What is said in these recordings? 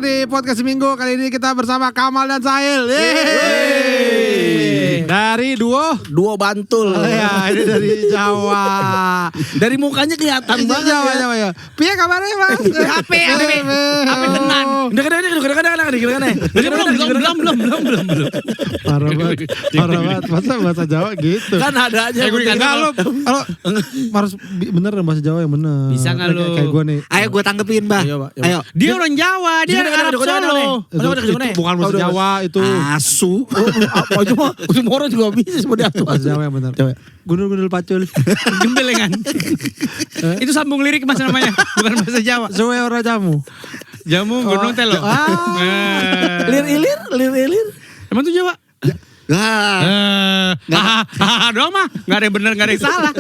di podcast Seminggu. Kali ini kita bersama Kamal dan Sahil. Yeay. Dari Duo Bantul. Ya, ini dari Jawa. Dari mukanya kelihatan banget Jawa, ya. Jawa ya. Piye kabarnya, Mas? Ape tenan. Belum. Parah banget. Masa bahasa Jawa gitu? Kan ada aja. Enggak lo harus bener bahasa Jawa yang bener. Bisa nggak lo? Kayak gue nih. Ayo gue tanggepin, Bah. Ayo. Dia orang Jawa, dia orang Arab Solo. Itu bukan bahasa Jawa itu. Asu. Apa itu mah? Semua orang juga bisa seperti itu. Bahasa Jawa yang bener. Gundul-gundul pacul. Gembelengan. Itu sambung lirik Mas namanya, bukan bahasa Jawa. Suwe ora jamu. Jamu gunung telo. Lir ilir. Emang tuh Jawa? Doang mah, nggak ada yang bener, nggak ada yang salah.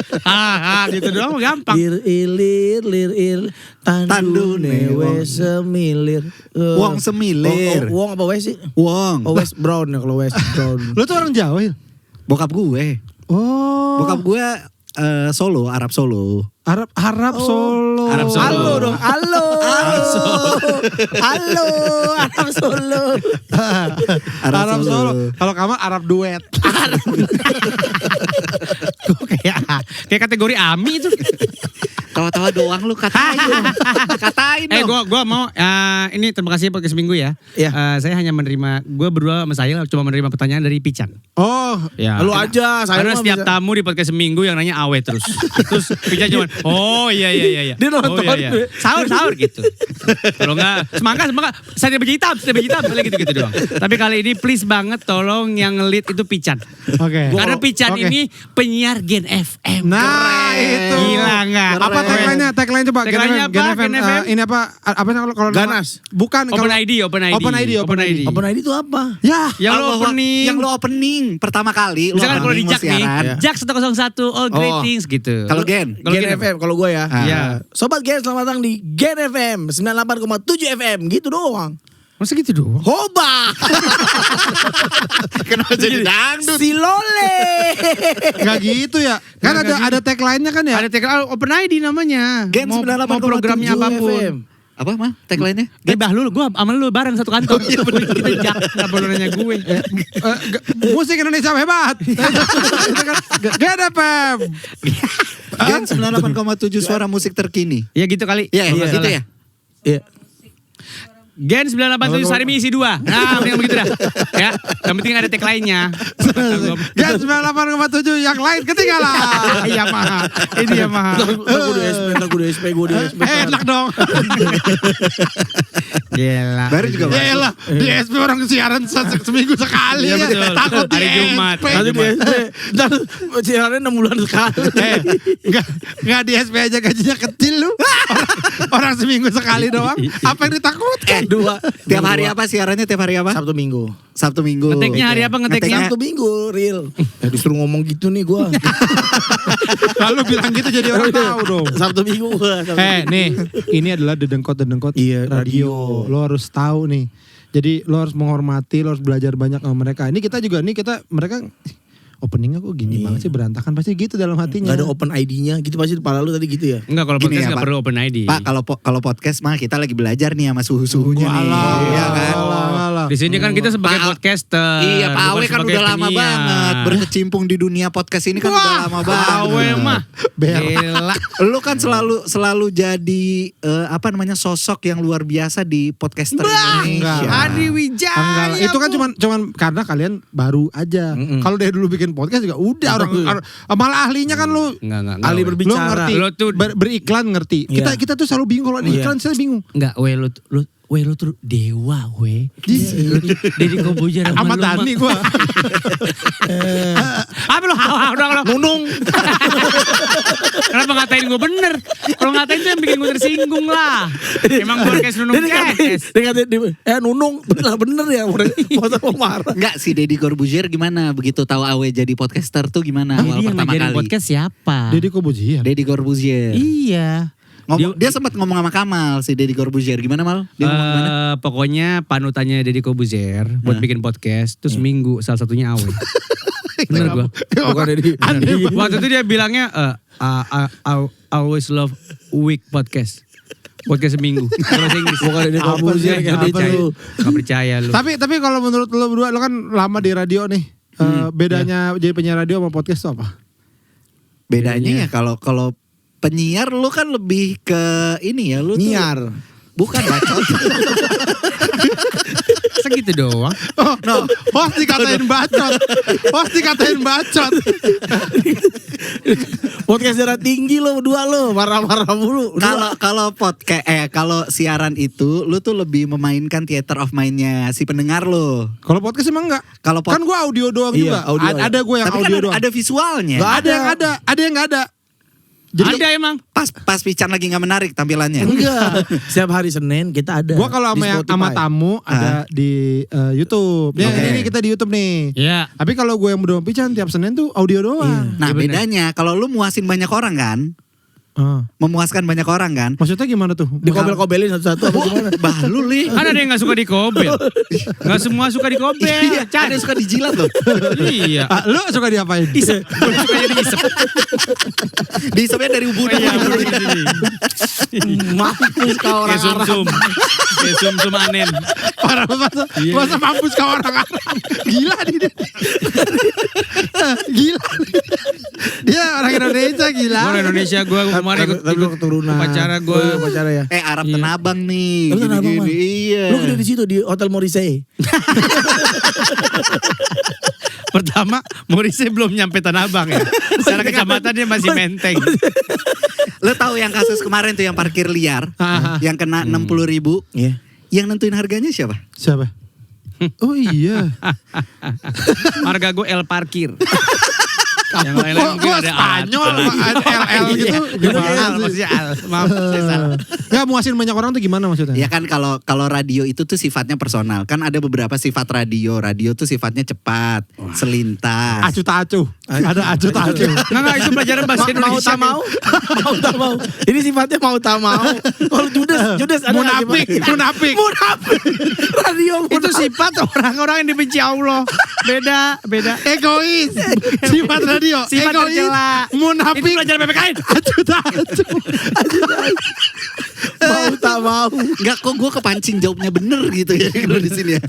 Gitu doang mah gampang. Lir ilir. Tandu newe semilir. Wong semilir. Wong apa wes sih? Wong. Oh West Brown ya kalau West Brown. Lo tuh orang Jawa ya? Bokap gue. Oh. Bokap gue Solo, Arab Solo. Arab Solo. Arab Solo. Halo dong, halo. Arab Solo. Arab Solo. Kalau kamu Arab duet. Kayak kategori AMI itu. Tawa-tawa doang lu katain dong. Gue mau ini terima kasih podcast Minggu ya. Iya. Saya hanya menerima, gue berdua sama Sahil cuma menerima pertanyaan dari Pican. Oh. Ya. Lu aja, saya Karena mah setiap bisa. tamu di podcast Seminggu yang nanya awe terus. Terus Pican cuma, oh iya. Dia nonton. Oh, iya. Sahur gitu. Kalau enggak, semangka. Saya baju hitam, paling gitu doang. Tapi kali ini please banget tolong yang nge-lead itu Pican. Oke. Karena Pican Oke. ini penyiar Gen FM. Nah, itu. Gila nggak? Apa tagline-nya? Tagline coba. Tagline-nya apa? Gen FM? Ini apa kalau Ganas. Bukan Open kalau ID. Open ID. Open ID itu apa? Ya. Yang lo opening. Yang lo opening pertama kali. lo Misalkan kalau di opening Jak nih, siaran. Jak 101, all greetings gitu. Kalau Gen. Kalau Gen FM kalau gue ya. Iya. Sobat Gen selamat datang di Gen FM 98,7 FM gitu doang. Masa gitu doang? Hoba. Kenapa jadi dangdut? Si Lole. Enggak gitu ya. Kan ada tagline-nya kan ya? Ada tagline Open ID namanya. Gen mau 98,7 programnya apapun. FM. Apa mah tagline-nya? Lu gue sama lu bareng satu kantor. Kita Jak, gak perlu nanya gue. Musik Indonesia hebat. Gen FM. Gen 98,7 suara musik terkini. Ya gitu kali. Iya, Kalau nggak gitu salah. ya. Iya. Gen 987 Sarimi isi 2. Nah, yang begitu dah. Ya, yang penting ada tagline-nya. Gen 98,7 yang lain ketinggalan. Iya mah. Ini ya mah. Ntar gue di SP. Enak dong. Gila. Baru juga Ya elah, di SP orang siaran seminggu sekali Iya, ya. betul. Takut di Hari Jumat. SP. Nanti di SP. Ntar siarannya 6 bulan sekali. Enggak di SP aja gajinya kecil lu. Orang seminggu sekali doang. Apa yang ditakutkan? Dua. Tiap hari apa siarannya? Tiap hari apa? Sabtu Minggu. Sabtu Minggu. Ngeteknya hari apa ngeteknya? Sabtu Minggu real. Disuruh ngomong gitu nih gue. Lalu bilang gitu jadi orang tahu dong. Sabtu Minggu gue. Nih, ini adalah dedengkot Iya, radio. Lo harus tahu nih. Jadi lo harus menghormati, lo harus belajar banyak sama mereka. Ini kita mereka openingnya kok gini banget sih, berantakan pasti gitu dalam hatinya. Gak ada open ID-nya gitu pasti kepala lu tadi gitu ya. Enggak, kalau Gini podcast ya, enggak Pak. perlu Open ID. Pak, kalau podcast mah kita lagi belajar nih sama suhu-suhunya nih. Iya kan? Di sini kan kita sebagai Pak, podcaster. Iya, Pak bukan Awe kan sebagai udah lama penyiar. banget berkecimpung di dunia podcast ini kan udah lama banget. Awe mah. Gila. Lu kan selalu jadi sosok yang luar biasa di podcaster Indonesia. Adi Wijaya. Enggak, itu kan cuman karena kalian baru aja. Kalau dari dulu bikin podcast juga udah orang malah ahlinya kan lu. Enggak. Ali we. Lu berbicara. ngerti, Lu tuh beriklan ngerti. Iya. Kita tuh selalu bingung kalau ada iklan, saya bingung. Enggak, lu tuh dewa, we. Lu tuh Deddy Kobuzer Sama Dani gua. Apa lu udah lo nunung. Kenapa ngatain gue bener? Kalau ngatain tuh yang bikin gue tersinggung lah. Emang podcast nunung kes. Dia kata nunung bener ya. Masa mau marah. Enggak, si Deddy Corbuzier gimana begitu tahu Awe jadi podcaster tuh gimana awal Dia pertama ngajarin kali? podcast siapa? Deddy Kobuzier. Deddy Corbuzier. Iya. Dia sempat ngomong sama Kamal si Deddy Corbuzier. Gimana Mal? Dia ngomong gimana? Pokoknya panutannya Deddy Kobuzer buat bikin podcast terus seminggu salah satunya Awe. Bener gue. Bukan Deddy. Waktu itu dia bilangnya I always love week podcast. Podcast seminggu. Bahasa Inggris. Bukan ini Apa kamu sih? sih Apa kayak percaya. lu. Gak percaya lu. Tapi kalau menurut lo berdua, lo kan lama di radio nih. Bedanya jadi penyiar radio sama podcast itu apa? Bedanya ya kalau penyiar lu kan lebih ke ini ya lu tuh. Nyiar. Bukan bacot. Segitu doang. Oh, no. Host dikatain bacot. Host dikatain bacot. Podcast darah tinggi lo berdua lo, marah-marah mulu. Kalau siaran itu lu tuh lebih memainkan theater of mind-nya si pendengar lo. Kalau podcast emang enggak? Kalau Kan gue audio doang Iya, juga. audio. Ada gue yang Tapi audio kan doang. ada visualnya. Nggak Ada yang enggak ada. Jadi Ada emang. Pas Pican lagi nggak menarik tampilannya. Enggak. Setiap hari Senin kita ada. gue kalau di sama Spotify. tamu ada di YouTube. Ya, Oke. ini kita di YouTube nih. Iya. Tapi kalau gue yang berdua Pican tiap Senin tuh audio doang. Nah Iya, bener. bedanya kalau lu muasin banyak orang kan, memuaskan banyak orang kan. Maksudnya gimana tuh? Dikobel-kobelin satu-satu apa gimana? Bahlul nih. Kan ada yang gak suka dikobel. Gak semua suka dikobel. Iya, ada yang suka dijilat loh. Iya. Ah, lu suka diapain? Isep. Gue sukanya diisep. Diisepnya dari ubun. Iya, begini. Mampus kau orang Kayak sum-sum. Kayak sum-sum anen. Parah banget. Iya. Masa mampus ke orang Arab. Gila dia. Gila. Dia orang Indonesia gila. Gue orang Indonesia, gue kemarin ikut Tapi lu keturunan. upacara gue. Oh, upacara ya. Arab Iya. Tenabang nih. Lu Tanah Abang, Bang. Iya. Lu gede di situ di Hotel Morrissey. Pertama, Morrissey belum nyampe Tanah Abang ya. Secara kecamatan dia masih Menteng. Lo tahu yang kasus kemarin tuh yang parkir liar, yang kena 60.000, Iya. yang nentuin harganya siapa? Siapa? Oh iya. Harga gue El Parkir. Yang lain-lain Kok mungkin ada Spanyol alat. LL gitu. Gimana Gimana sih? maksudnya Al? Maaf, saya salah. Ya muasin banyak orang tuh gimana maksudnya? Ya kan kalau radio itu tuh sifatnya personal. Kan ada beberapa sifat radio. Radio tuh sifatnya cepat, selintas. Acu tak acu. Ada acu tak acu. Enggak, itu pelajaran bahasa Mau Indonesia. tak mau? Mau tak mau. Ini sifatnya mau tak mau. Kalau Judas ada Munafik, munafik. Munafik. Radio Itu munafik. sifat orang-orang yang dibenci Allah. Beda. Egois. Sifat radio. Sifat Egois. tercela. Munafik. Itu pelajaran PPKN. Acu tak acu. Mau tak mau. Enggak kok gue kepancing jawabnya bener gitu ya kalau di sini ya.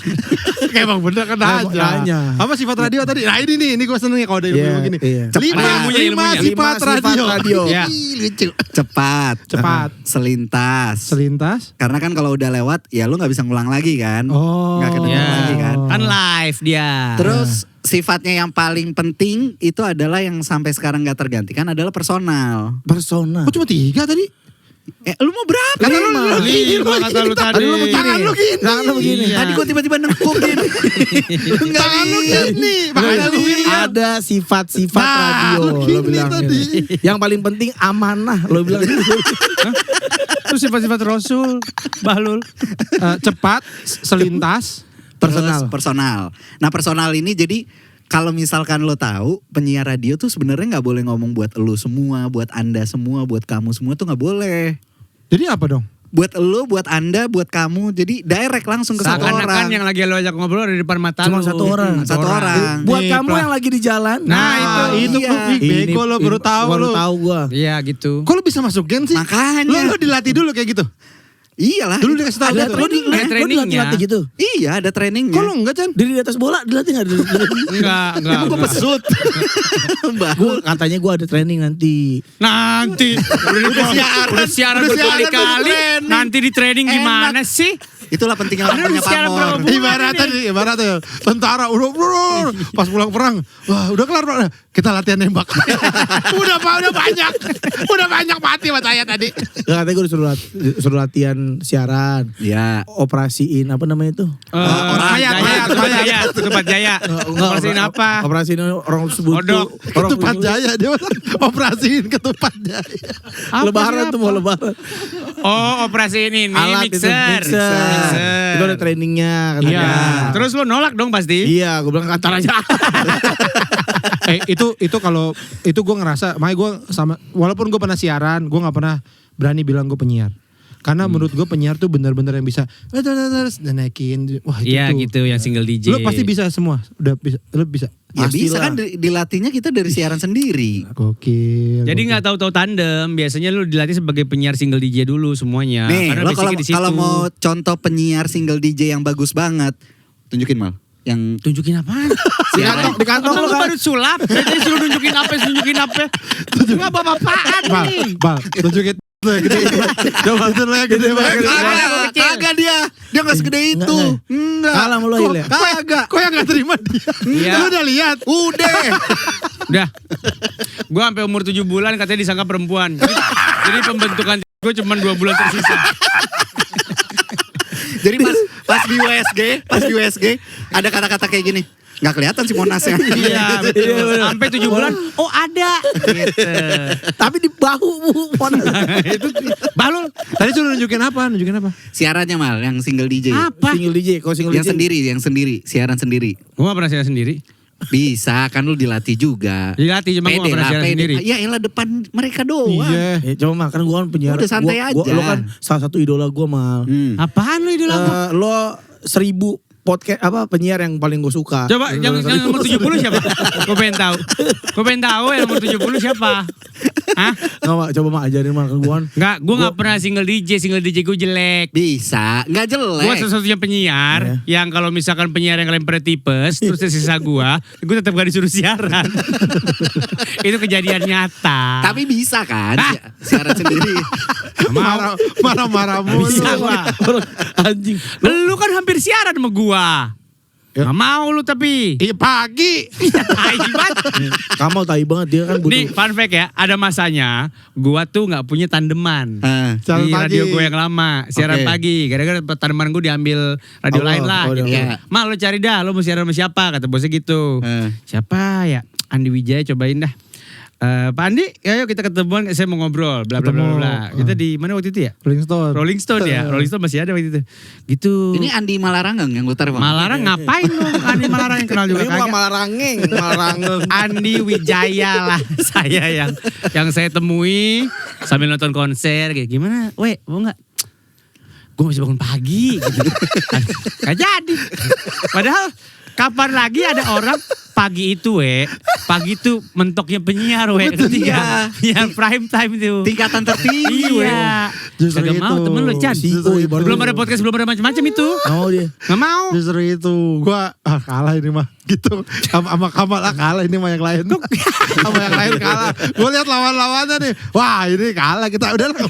Kayak emang bener kan aja. Nanya. Apa sifat radio tadi? Nah ini gue seneng nih kalau ada ilmu Iya, begini. iya. Lima, Ada ilmunya, lima ilmunya. sifat radio. radio. Ya. Ih, lucu. Cepat. Cepat. Selintas. Selintas. Karena kan kalau udah lewat ya lu nggak bisa ngulang lagi kan. Oh. Nggak ketemu Ya. lagi kan. Kan live dia. Terus sifatnya yang paling penting itu adalah yang sampai sekarang nggak tergantikan adalah personal. Persona. Kok cuma 3 tadi? Lu mau berapa? Kata lu Lima kata lu tadi. Tadi lu begini. Tangan lu gini. Tangan lu begini. Iya. Tadi gue tiba-tiba nengkung gini. Lu nggak Tangan lu lihat. gini. Makanya lu gini. Ada sifat-sifat Nah, radio lu lo gini bilang tadi. ini. Yang paling penting amanah lo bilang gitu. Itu sifat-sifat Rasul. Bahlul. Cepat, selintas. Personal. Terus personal. Nah personal ini jadi kalau misalkan lo tahu penyiar radio tuh sebenarnya nggak boleh ngomong buat lo semua, buat anda semua, buat kamu semua tuh nggak boleh. Jadi apa dong? Buat lo, buat anda, buat kamu. Jadi direct langsung ke satu Seakan-akan orang. yang lagi lo ajak ngobrol ada di depan mata Cuma lu. satu orang. Satu orang. Buat Nih, kamu Plah. yang lagi di jalan. Nah, itu iya. bego lo baru tahu Baru lo. tahu gua. Iya gitu. Kok lo bisa masuk gen sih? Makanya. Lo dilatih dulu kayak gitu. Iyalah. Dulu dikasih tahu Ada gitu. training. Ada Lu trainingnya. dilatih gitu. Iya ada trainingnya. Kok lo enggak Chan? Diri di atas bola dilatih nggak? Enggak. Emang gue pesut. Gua katanya gua ada training nanti. Nanti udah siaran berkali-kali. training. Nanti di training gimana sih? Itulah pentingnya orang punya siaran pamor. berapa bulan? Ibaratnya tentara udah pas pulang perang, wah udah kelar Pak. Kita latihan nembak. udah banyak mati sama saya tadi. Katanya gua disuruh latihan siaran. Ya. Operasiin apa namanya itu? Mayat. Tempat Jaya. Operasiin apa? Operasiin orang sebut. Kodok. Ketupat Jaya dia operasiin ketupat Jaya. Lebaran tuh mau lebaran. Oh, operasi ini Alat itu mixer. Itu ada trainingnya katanya. Iya. Terus lo nolak dong pasti. Iya, gue bilang kantor aja. Itu kalau itu gue ngerasa, makanya gue sama walaupun gue pernah siaran, gue nggak pernah berani bilang gue penyiar. Karena menurut gue penyiar tuh benar-benar yang bisa terus naikin. Wah itu Iya tuh. gitu yang single DJ. Lo pasti bisa semua. Udah bisa. Lo bisa. Ya bisa Pastilah. kan dilatihnya kita dari siaran sendiri. Gokil. Jadi nggak tahu-tahu tandem, biasanya lu dilatih sebagai penyiar single DJ dulu semuanya. Nih, Karena lo basicnya di situ. kalau mau contoh penyiar single DJ yang bagus banget, tunjukin Mal. Yang tunjukin apaan? Di kantong Emang lo lu kan. baru sulap, jadi suruh nunjukin apa? Enggak bapak-bapaan Bal, nih. Bal, tunjukin lo yang gede. Coba itu lo yang gede banget. kagak dia nggak segede itu. Enggak. Kalah sama lo, Il, ya? Kagak. Kok yang gak terima dia? Iya. Lo udah lihat? Udah. Udah. Gua sampai umur 7 bulan katanya disangka perempuan. Jadi pembentukan gue cuma 2 bulan tersisa. Jadi pas di USG ada kata-kata kayak gini. Nggak kelihatan si Monasnya. Iya, betul. Sampai 7 bulan, oh ada. Gitu. Tapi di bahu Itu balul. Tadi suruh nunjukin apa? Siarannya Mal, yang single DJ. Apa? Single DJ, kalau single Yang DJ. sendiri, siaran sendiri. Gue gak pernah siaran sendiri. Bisa, kan lu dilatih juga. Dilatih cuma gue gak pernah siaran sendiri. Ya elah depan mereka doang. Iya. Ya, coba Mal, kan gue kan penyiar. Udah santai aja. Lo kan salah satu idola gue Mal. Apaan lu idola gua? Lo 1000 podcast penyiar yang paling gue suka. Coba yang nomor 70 siapa? Gue pengen tahu. Yang nomor 70 siapa? Hah? Nggak, Mak, coba Mak ajarin Mal kan gue kan. Enggak, gue gak pernah single DJ gue jelek. Bisa, nggak jelek. Gue satu-satunya penyiar yang kalau misalkan penyiar yang kalian pada tipes, terus tersisa gue tetap gak disuruh siaran. Itu kejadian nyata. Tapi bisa kan siaran sendiri. Marah-marah mulu. Bisa gua. Anjing. Lu kan hampir siaran sama gua. Gak mau lu tapi. Iya pagi. Tai banget. Kamal tai banget dia kan butuh. Nih fun fact ya, ada masanya gua tuh gak punya tandeman. Siaran Di pagi. radio gue yang lama, siaran Oke. pagi. Gara-gara tandeman gue diambil radio lain lah. oh, gitu. iya. Mal lu cari dah, lu mau siaran sama siapa? Kata bosnya gitu. Siapa ya? Andi Wijaya cobain dah. Pak Andi, ayo kita ketemuan, saya mau ngobrol, bla bla bla bla. Kita di mana waktu itu ya? Rolling Stone. Rolling Stone ya, Rolling Stone masih ada waktu itu. Gitu. Ini Andi Malarangeng yang gue taruh. Malarang ngapain lu? Andi Malarang yang kenal juga Ini kagak. malah rangeng. Andi Wijaya lah saya yang saya temui sambil nonton konser gitu. Gimana? Weh, mau nggak? Gue masih bangun pagi gitu. Gak jadi. Padahal kapan lagi ada orang pagi itu pagi itu mentoknya penyiar ngerti iya. nggak? Penyiar prime time itu. Tingkatan tertinggi. Iya. Justru Kagak mau itu. temen lu Chan. Justru itu. Belum ada podcast, belum ada macam-macam itu. Oh dia. Gak mau. Justru itu. Gua kalah ini mah. Gitu. Sama Kamal kalah ini mah yang lain. Sama yang lain kalah. Gue lihat lawan-lawannya nih. Wah ini kalah kita. Udah lah.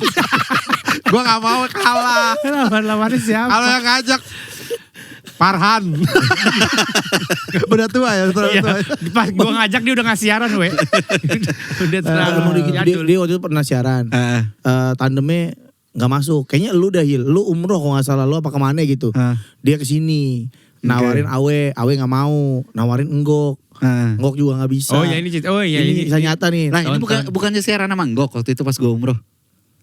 Gue gak mau kalah. Lawan-lawannya siapa? Kalau yang ngajak Farhan. Udah tua ya. Iya, pas gue ngajak dia udah nggak siaran udah terlalu Mau dikit, jadul. dia waktu itu pernah siaran. Tandemnya nggak masuk. Kayaknya lu dah Hil. Lu umroh kalau nggak salah lu apa kemana gitu. Dia kesini nawarin Awe nggak mau. Nawarin Enggok. Enggok juga nggak bisa. Oh ya ini cerita. Oh ya ini kisah nyata nih. Nah ini bukannya siaran sama Enggok waktu itu pas gue umroh.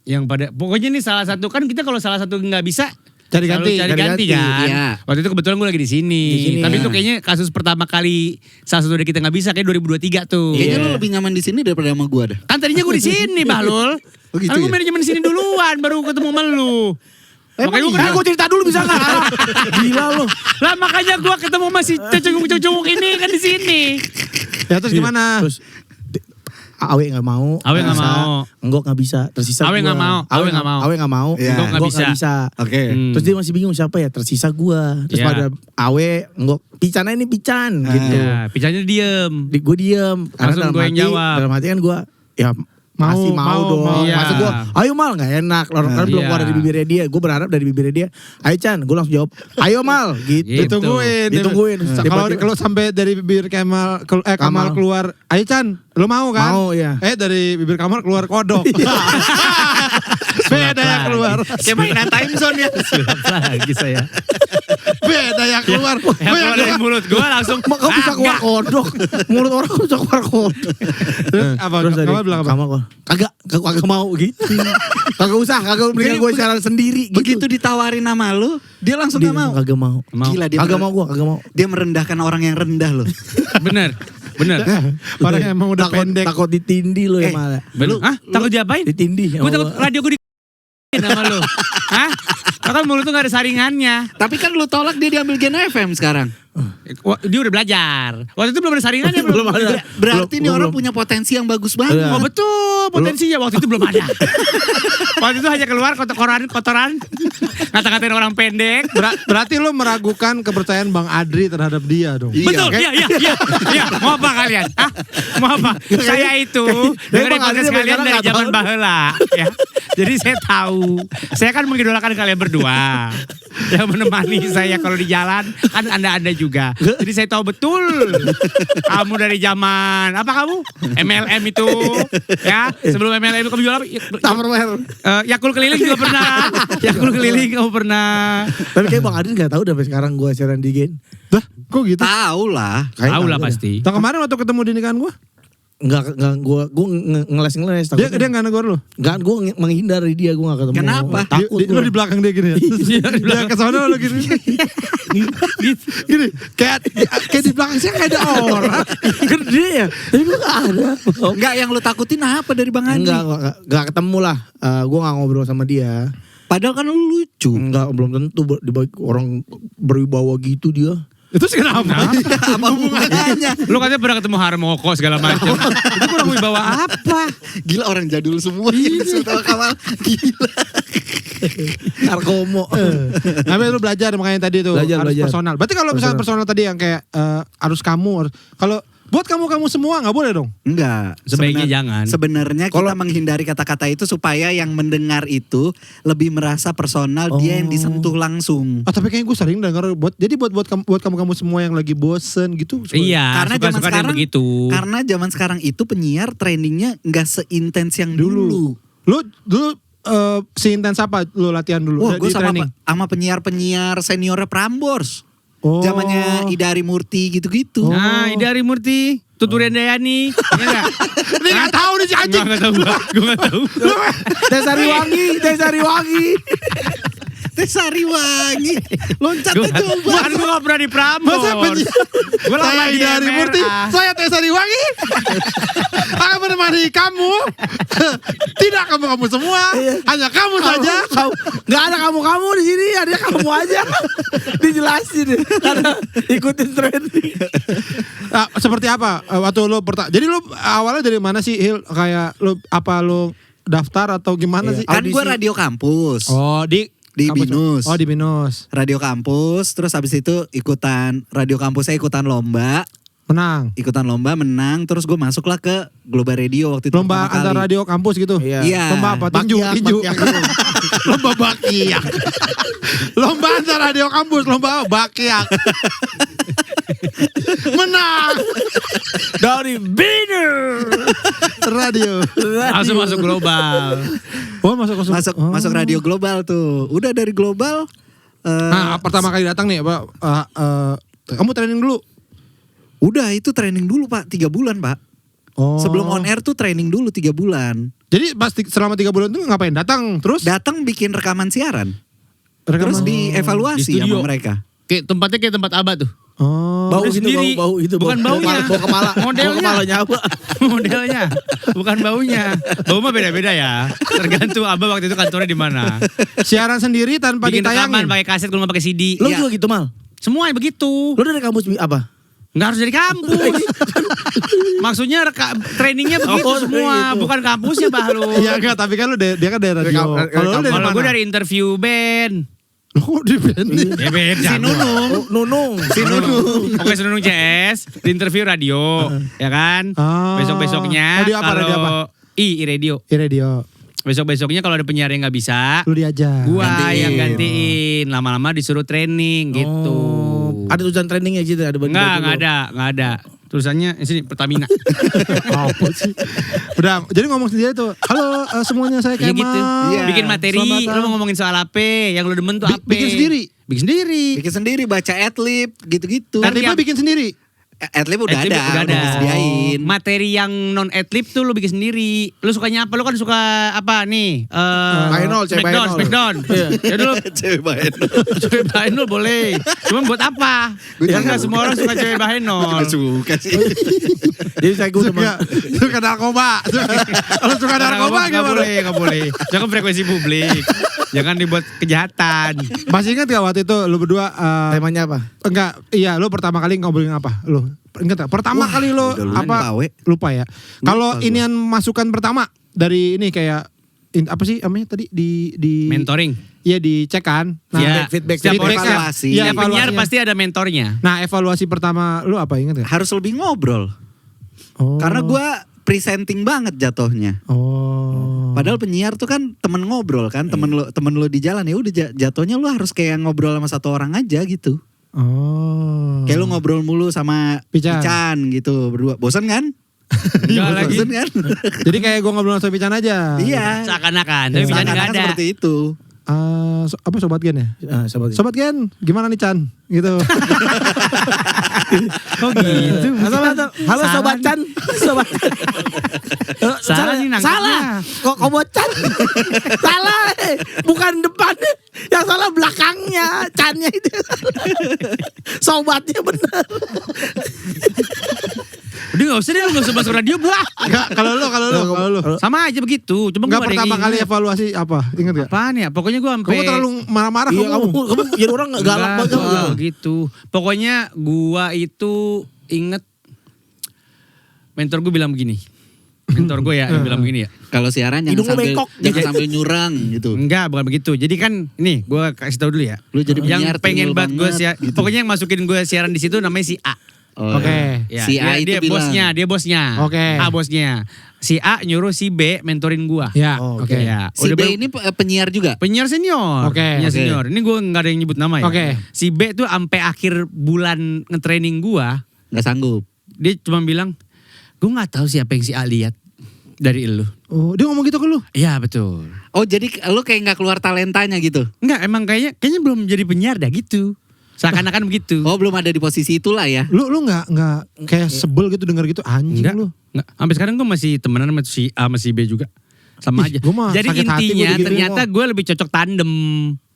yang pada pokoknya nih salah satu kan kita kalau salah satu nggak bisa Cari selalu ganti, cari cari ganti ganti, kan. iya. Waktu itu kebetulan gue lagi di sini. Di sini, Tapi ya. itu kayaknya kasus pertama kali salah satu dari kita nggak bisa kayak 2023 tuh. Kayaknya lu lebih nyaman di sini daripada sama gue dah. Kan tadinya gue di sini, Bahlul. Oh gitu Kan gue ya? manajemen di sini duluan baru ketemu sama lu. Makanya gue gue cerita dulu bisa nggak? Gila lo. lah makanya gue ketemu masih cecunguk-cecunguk ini kan di sini. Ya terus gimana? Terus Awe nggak mau. Awe nggak bisa. mau. Enggok nggak bisa. Tersisa Awe gua. nggak mau. Awe nggak mau. Awe nggak mau. Iya. Enggok nggak Enggok nggak bisa. bisa. Oke. Terus dia masih bingung siapa ya, tersisa gua. Terus Iya. pada Awe, Enggok, Picannya ini Pican gitu. Ya, picannya diem. Gue diem. Langsung gue yang jawab. Dalam hati kan gue ya Mau, masih mau mau, dong. mau. Iya. Masa gue, ayo Mal gak enak. Orang kan belum Iya. keluar dari bibirnya dia. Gue berharap dari bibirnya dia, ayo Chan. Gue langsung jawab, ayo Mal gitu. Gitu. Ditungguin. Kalau Tiba-tiba- sampai dari bibir Kamal Kamal. keluar, ayo Chan, lu mau kan? Mau, iya. Dari bibir Kamal keluar kodok. Beda yang keluar. Kayak mainan time zone ya. Sulap lagi saya. Beda yang keluar. Yang keluar dari mulut gue langsung. Mak kau bisa keluar enggak. kodok. Mulut orang bisa keluar kodok. Apa? Terus tadi, Kamal bilang apa? Kamal kok, kagak mau gitu. Kagak usah, kagak mendingan gue siaran sendiri gitu. Begitu ditawarin nama lu, dia langsung Dia gak mau. kagak mau. Gila dia. Kagak mau gue, kagak mau. Dia merendahkan orang yang rendah loh. Bener. Orang yang emang udah pendek. Takut ditindih lo ya malah. Bener. Hah? Takut diapain? Ditindih. Gue takut radio gue di sama lu. Kan mulut tuh gak ada saringannya. Tapi kan lu tolak dia diambil Gen FM sekarang. Wah, dia udah belajar. Waktu itu belum ada saringannya. Belum ada. Berarti Belum, nih orang belum. punya potensi yang bagus banget. Oh betul, potensinya waktu itu belum ada. Waktu itu hanya keluar kotoran, ngata-ngatain orang pendek. Berarti lo meragukan kepercayaan Bang Adri terhadap dia dong. Iya. Betul, iya. Mau apa kalian? Hah? Mau apa? Saya itu dengerin Bang Adri podcast kalian sekarang dari nggak zaman tahu. baheula, ya. Jadi saya tahu. Saya kan mengidolakan kalian berdua. Yang menemani saya kalau di jalan kan Anda juga. Jadi saya tahu betul kamu dari zaman apa kamu? MLM itu, ya. Sebelum MLM kamu jual apa? Tupperware. Yakul keliling juga pernah. Yakul keliling kamu pernah. Tapi kayak Bang Adin gak tahu sampai sekarang gue siaran di Gen. Lah, kok gitu? Tahu lah. Tahu lah pasti. Tahun kemarin waktu ketemu di nikahan gue, Enggak gue ngeles dia nggak negor lo. Enggak, gue menghindari dia, gue gak ketemu. Kenapa? Takut Lo gue. di belakang dia gini ya. Dia ke sana lo gini. Gini, kayak di belakang saya kayak ada orang. Gede ya? Tapi gue gak ada. Enggak, yang lu takutin apa dari Bang Andi? Enggak ketemu lah. Gue gak ngobrol sama dia. Padahal kan lu lucu. Enggak, belum tentu dibagi orang berwibawa gitu dia. Itu sih kenapa? Apa hubungannya? Lu katanya pernah ketemu Harmoko segala macam. Itu kurang wibawa apa? Gila, orang jadul semua. Sultan Kamal. Gila. Narkomo. Tapi lu belajar makanya tadi tuh Belajar. harus personal. Berarti kalau misalnya personal tadi yang kayak harus kamu, kalau buat kamu semua nggak boleh dong. Enggak. Sebaiknya jangan. Sebenarnya kita menghindari kata-kata itu supaya yang mendengar itu lebih merasa personal, dia yang disentuh langsung. Oh, tapi kayaknya gue sering denger buat kamu semua yang lagi bosen gitu. Iya, Karena zaman suka-suka dia sekarang begitu. Karena zaman sekarang itu penyiar trainingnya nggak seintens yang dulu. Lu dulu seintens apa lu latihan dulu? Wah, gue di training? sama penyiar seniornya Prambors. Oh. Zamannya Idari Murti gitu-gitu. Nah, Ida Harimurti, Tuturian Dayani. Iya enggak? Ini nggak tahu nih si anjing. Enggak tahu gua. Gue enggak tahu. Desari Wangi. Teh Sariwangi. Loncat aja coba. Kan gue gak pernah di Prambors. Masa Gue lama saya di dari Murti, MRA. saya Tessa Sariwangi akan menemani kamu. Tidak kamu semua, hanya kamu saja. Gak ada kamu di sini, ada kamu aja. Dijelasin karena ikutin trending. Nah, seperti apa waktu lu jadi lu awalnya dari mana sih, Hil? Kayak lu daftar atau gimana sih? Kan gue radio kampus. Oh, di kampus. Binus. Oh, di Binus. Radio kampus, terus habis itu ikutan radio kampus, saya ikutan lomba. Menang. Menang, terus gue masuklah ke Global Radio waktu itu. Lomba pertama antar kali. radio kampus gitu. Iya. Lomba apa? Tinju. Lomba bakiak. Lomba antar radio kampus, lomba bakiak. Menang. Dari Binus. Radio. Langsung masuk global. Oh, Masuk radio global tuh. Udah dari global. Nah, pertama kali datang nih, apa? Kamu training dulu. Udah itu training dulu Pak, 3 bulan Pak. Oh. Sebelum on air tuh training dulu 3 bulan. Jadi selama 3 bulan itu ngapain? Datang terus? Datang bikin rekaman siaran. Rekaman. Terus dievaluasi Di studio. sama mereka. Tempatnya kayak tempat abah tuh. Oh. Bau Udah gitu, sendiri. bau itu. Bukan baunya. Bau kepala. Modelnya. Bau kepalanya apa? Modelnya, bukan baunya. Bau mah beda-beda ya. Tergantung abah waktu itu kantornya di mana. Siaran sendiri tanpa Bikin rekaman ditayangin. pakai kaset, kalau nggak pakai CD. Lo Ya, juga gitu Mal? semua begitu. Lo dari kampus apa? Nggak harus dari kampus. Maksudnya trainingnya begitu Oh, semua, gitu. bukan kampusnya bah lu. Iya enggak, tapi kan dia kan dari radio. Kalau lu dari Kalau mana? gue dari interview band. Oh, di band. Ya beda. Si Nunung. Nunung. Oke, si Nunung CS di interview radio, ya kan? Oh. Besok-besoknya Radio apa, radio apa? I radio. Di radio. Besok-besoknya kalau ada penyiar yang nggak bisa, Lu diajar. gua Gantiin. yang gantiin. Lama-lama disuruh training gitu. Ada tulisan trendingnya gitu, ada baju. Nggak ada. Tulisannya di sini Pertamina. Apa sih? Udah, jadi ngomong sendiri tuh. Halo semuanya, saya Iya Kemal. gitu. Iya. Bikin materi, Selamat lu datang. mau ngomongin soal apa? Yang lu demen tuh apa? Bikin sendiri. Bikin sendiri. Bikin sendiri, baca adlib gitu-gitu. Kan Adlibnya tiap- bikin sendiri. Adlib udah Adlib ada, udah ada. disediain. Materi yang non adlib tuh lu bikin sendiri. Lu sukanya apa? Lu kan suka apa nih? Bahenol, cewek bahenol. Smackdown. Ya dulu Cewek bahenol. cewek bahenol boleh. Cuman buat apa? Ya enggak semua orang suka cewek bahenol. Suka sih. Jadi saya gue Suka narkoba. Kalau suka narkoba Nggak gimana? boleh, nggak boleh. Jangan frekuensi publik. Jangan dibuat kejahatan. Masih ingat gak waktu itu lu berdua Temanya apa? enggak, iya lu pertama kali ngobrolin apa? Lu ingat gak? Pertama kali lu udah apa? Lupa ya. Lupa Kalau gua. inian masukan pertama dari ini kayak apa sih namanya tadi di Mentoring. Iya dicek kan. Ya, feedback. setiap feedback orang, evaluasi. Iya, setiap penyiar evaluasinya. pasti ada mentornya. Nah evaluasi pertama lu apa ingat gak? Harus lebih ngobrol. Oh. Karena gue presenting banget jatuhnya. Oh. Padahal penyiar tuh kan temen ngobrol kan, temen lo di jalan ya udah jatuhnya lo harus kayak ngobrol sama satu orang aja gitu. Oh. Kayak lo ngobrol mulu sama Pican. Pican gitu berdua. Bosan kan? Enggak lagi. Bosan kan? Jadi kayak gue ngobrol sama Pican aja. Iya. Seakan-akan, tapi Pican nggak Seakan-akan ada. seperti itu. Apa Sobat Gen ya? Sobat. Sobat Gen, gimana nih Chan? Gitu. Kok gitu? Halo Salah Sobat nih. Chan. Sobat. Salah nih nangkapnya. Salah. Kok Sobat Chan? Salah. Bukan depannya. Yang salah belakangnya. Channya itu. Sobatnya benar. Udah gak usah deh, gak usah masuk radio buah. Enggak, kalau lu. Sama aja begitu. Cuma Enggak gua ada pertama yang kali ingat. evaluasi apa? Ingat gak? Apaan ya? Pokoknya gue sampai Kamu terlalu marah-marah Iya kamu. kamu jadi orang gak galak banget. gitu. Pokoknya gua itu inget mentor gue bilang begini. Mentor gue ya yang bilang begini ya. Kalau siaran Hidung lo bengkok. jangan sambil nyurang gitu. Enggak, bukan begitu. Jadi kan ini gue kasih tahu dulu ya. Lu jadi yang penyiar pengen tuyul banget gue banget, gitu. pokoknya yang masukin gue siaran di situ namanya si A. Oh, Oke. Ya, Si A itu dia bilang. dia bosnya. Oke. A bosnya. Si A nyuruh si B mentorin gua. Ya, Oh, oke. Ya, Si udah B ini penyiar juga? penyiar senior. Oke. Penyiar Oke. senior. Ini gue nggak ada yang nyebut nama ya. Oke. Si B tuh sampai akhir bulan ngetraining gua, Gak sanggup. dia cuma bilang, gue nggak tahu siapa yang si A lihat dari elu. Oh, dia ngomong gitu ke lu? Iya betul. Oh jadi lu kayak gak keluar talentanya gitu? Enggak, emang kayaknya belum jadi penyiar dah gitu. Seakan-akan begitu. Oh belum ada di posisi itulah ya? Lu enggak kayak sebel gitu denger gitu anjing Enggak, lu. enggak. Sampai sekarang gue masih temenan sama si A sama si B juga. Sama Ih, aja. gua mah Jadi sakit hati intinya gua digituin, ternyata Mo. gue lebih cocok tandem.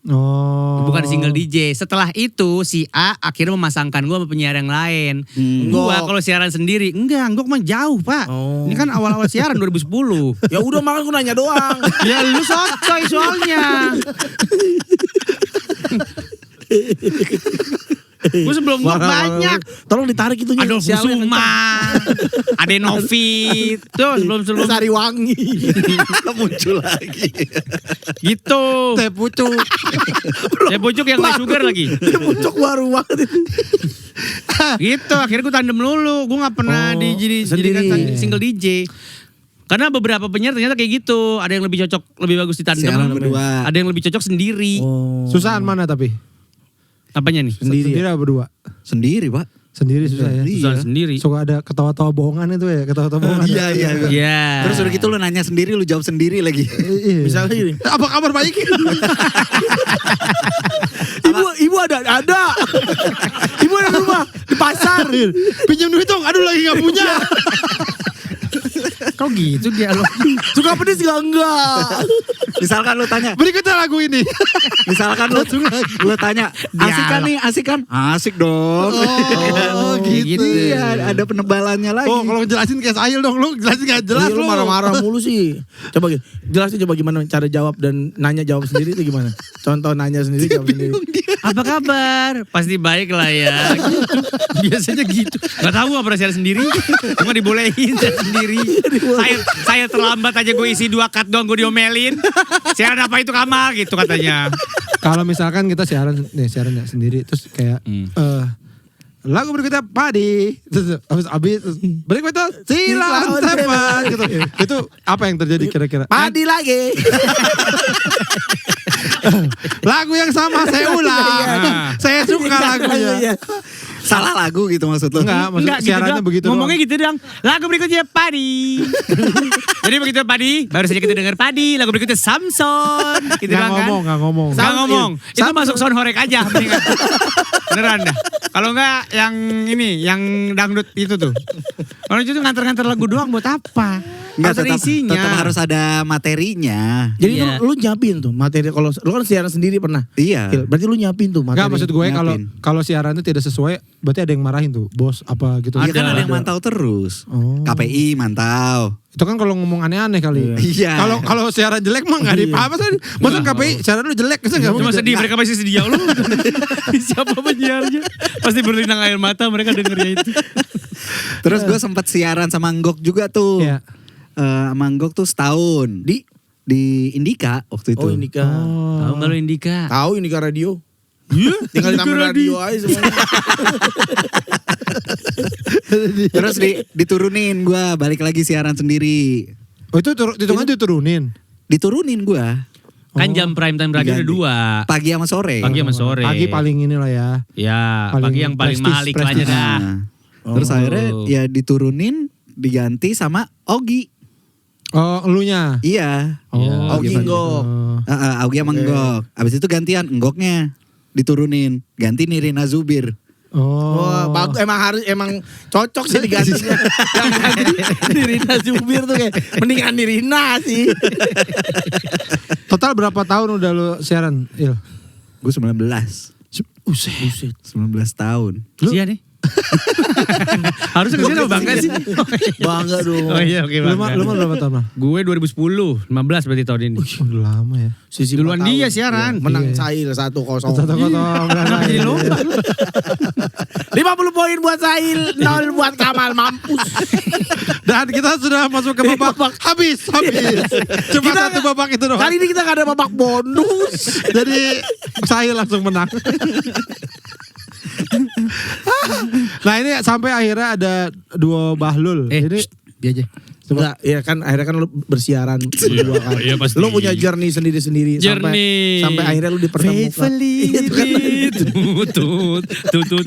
Oh. Bukan single DJ. Setelah itu si A akhirnya memasangkan gue sama penyiar yang lain. Gue Enggak. kalau siaran sendiri, enggak mah jauh pak. Oh. Ini kan awal-awal siaran 2010. Ya udah makan gue nanya doang. Ya lu sotoy soalnya. Gue sebelum gue banyak. Tolong ditarik itu. Adolf Suma, Ade Novi, tuh sebelum Sari wangi. Muncul lagi. gitu. Teh pucuk. Ya bojok yang nggak sugar lagi. Pucuk baru banget. Gitu. Akhirnya gue tandem lulu. Gue nggak pernah Oh, dijadikan sendiri. single DJ. Karena beberapa penyiar ternyata kayak gitu. Ada yang lebih cocok, lebih bagus di tandem. Siaran berdua. Ada yang lebih cocok sendiri. Oh. Susahan mana tapi? Apanya nih? Sendiri apa berdua? Sendiri pak. Sendiri susah ya. Susah sendiri. Suka ada ketawa-tawa bohongan itu ya, ketawa-tawa bohongan. Iya. Iya. Terus udah gitu lu nanya sendiri, lu jawab sendiri lagi. Iya. Misalnya gini. Apa kabar baik? Ibu ada. Ibu ada di rumah di pasar. Pinjam duit dong. Aduh lagi gak punya. Kok gitu dia lo? Suka pedes gak? Enggak. Misalkan lu tanya, Berikutnya lagu ini. misalkan lu tanya, asik kan nih, asik kan? Asik dong. Oh, gitu. Iya, ada penebalannya lagi. Oh, kalau jelasin kayak Sahil dong. Lu jelasin gak jelas Iya, lu marah-marah mulu sih. Coba jelasin coba gimana cara jawab dan nanya jawab sendiri itu gimana? Contoh nanya sendiri jawab sendiri. Apa kabar? Pasti baik lah ya. Gitu. Biasanya gitu. Gak tahu gak pernah siaran sendiri. Cuma dibolehin siaran sendiri. Saya terlambat aja gue isi 2 cut doang gue diomelin. Siaran apa itu Kamal gitu katanya. Kalau misalkan kita siaran ya sendiri terus kayak lagu berikutnya Padi terus abis berikutnya Silaun Seven gitu. Itu apa yang terjadi kira-kira? Padi lagi. Lagu yang sama saya ulang. Saya suka lagunya. Salah lagu gitu maksud lu? Enggak, maksud Enggak gitu siarannya doang. begitu Ngomongnya doang. gitu doang. Lagu berikutnya Padi. Jadi begitu Padi, baru saja kita dengar Padi. Lagu berikutnya Samson. Gitu Nggak doang kan. ngomong. Nggak ngomong. Itu Samson. masuk sound horek aja. Mendingan. Beneran dah. Kalau enggak yang ini, yang dangdut itu tuh. Kalau itu nganter-nganter lagu doang buat apa? Enggak, Harus ada isinya. tetap harus ada materinya. Jadi Iya. lu nyiapin tuh materi kalau lu kan siaran sendiri pernah. Iya. Gil, berarti lu nyiapin tuh materi. Enggak, maksud gue kalau Nyiapin. kalau siarannya tidak sesuai berarti ada yang marahin tuh, bos apa gitu. Iya kan Ada. ada yang mantau terus. Oh. KPI mantau. Itu kan kalau ngomong aneh-aneh kali. Iya. Kalau siaran jelek mah enggak apa-apa tadi. Maksud KPI siaran lu jelek kan enggak Cuma mungkin. sedih mereka masih sedih ya Allah. Siapa penyiarnya? Pasti berlinang air mata mereka dengernya itu. Terus gue sempat siaran sama Nggok juga tuh. Iya. Sama Nggok tuh setahun di Indika waktu itu. Oh Indika. Tahu enggak lu Indika? Tahu Indika Radio. Iya, tinggal ditambah radio aja semuanya. Terus diturunin gue balik lagi siaran sendiri. Oh itu hitungan diturunin. Diturunin gue Kan jam prime time radio ada Diganti. 2. pagi sama sore. Pagi sama sore. Pagi paling inilah ya. Ya, Paling pagi yang paling prestis, mahal iklannya prestis. dah. Nah, Terus Oh. akhirnya ya diturunin diganti sama Ogi. Oh, elunya. Iya. Oh, Ogi gitu. Nggok. Augie sama Nggok. Abis itu gantian Nggoknya diturunin. Ganti Nirina Zubir. Oh. Wah, bagus emang cocok sih digantinya. Nirina Zubir tuh kayak mendingan Nirina sih. Total berapa tahun udah lu siaran, Il? Gue 19. Buset. 19 tahun. Iya nih. Harusnya kesini lo bangga sih. Bangga dong. Oh iya oke Lu mah bangga. berapa tahun, Bang? Gue 2010, 15 berarti tahun ini. Udah lama ya. Sisi Duluan 4 dia tahun. siaran. Iya, menang Iya. Sahil 1-0. Kenapa jadi lomba? 50 poin buat Sahil, 0 buat Kamal, mampus. Dan kita sudah masuk ke babak habis. Cuma Kita satu babak itu doang. Kali ini kita gak ada babak bonus. Jadi saya langsung menang. Nah ini sampai akhirnya ada duo Bahlul. Jadi dia aja. Enggak, ya kan akhirnya kan lu bersiaran berdua kan. Iya, pasti. Lu punya journey sendiri-sendiri Journey. sampai akhirnya lu dipertemukan. Itu kan Tutut,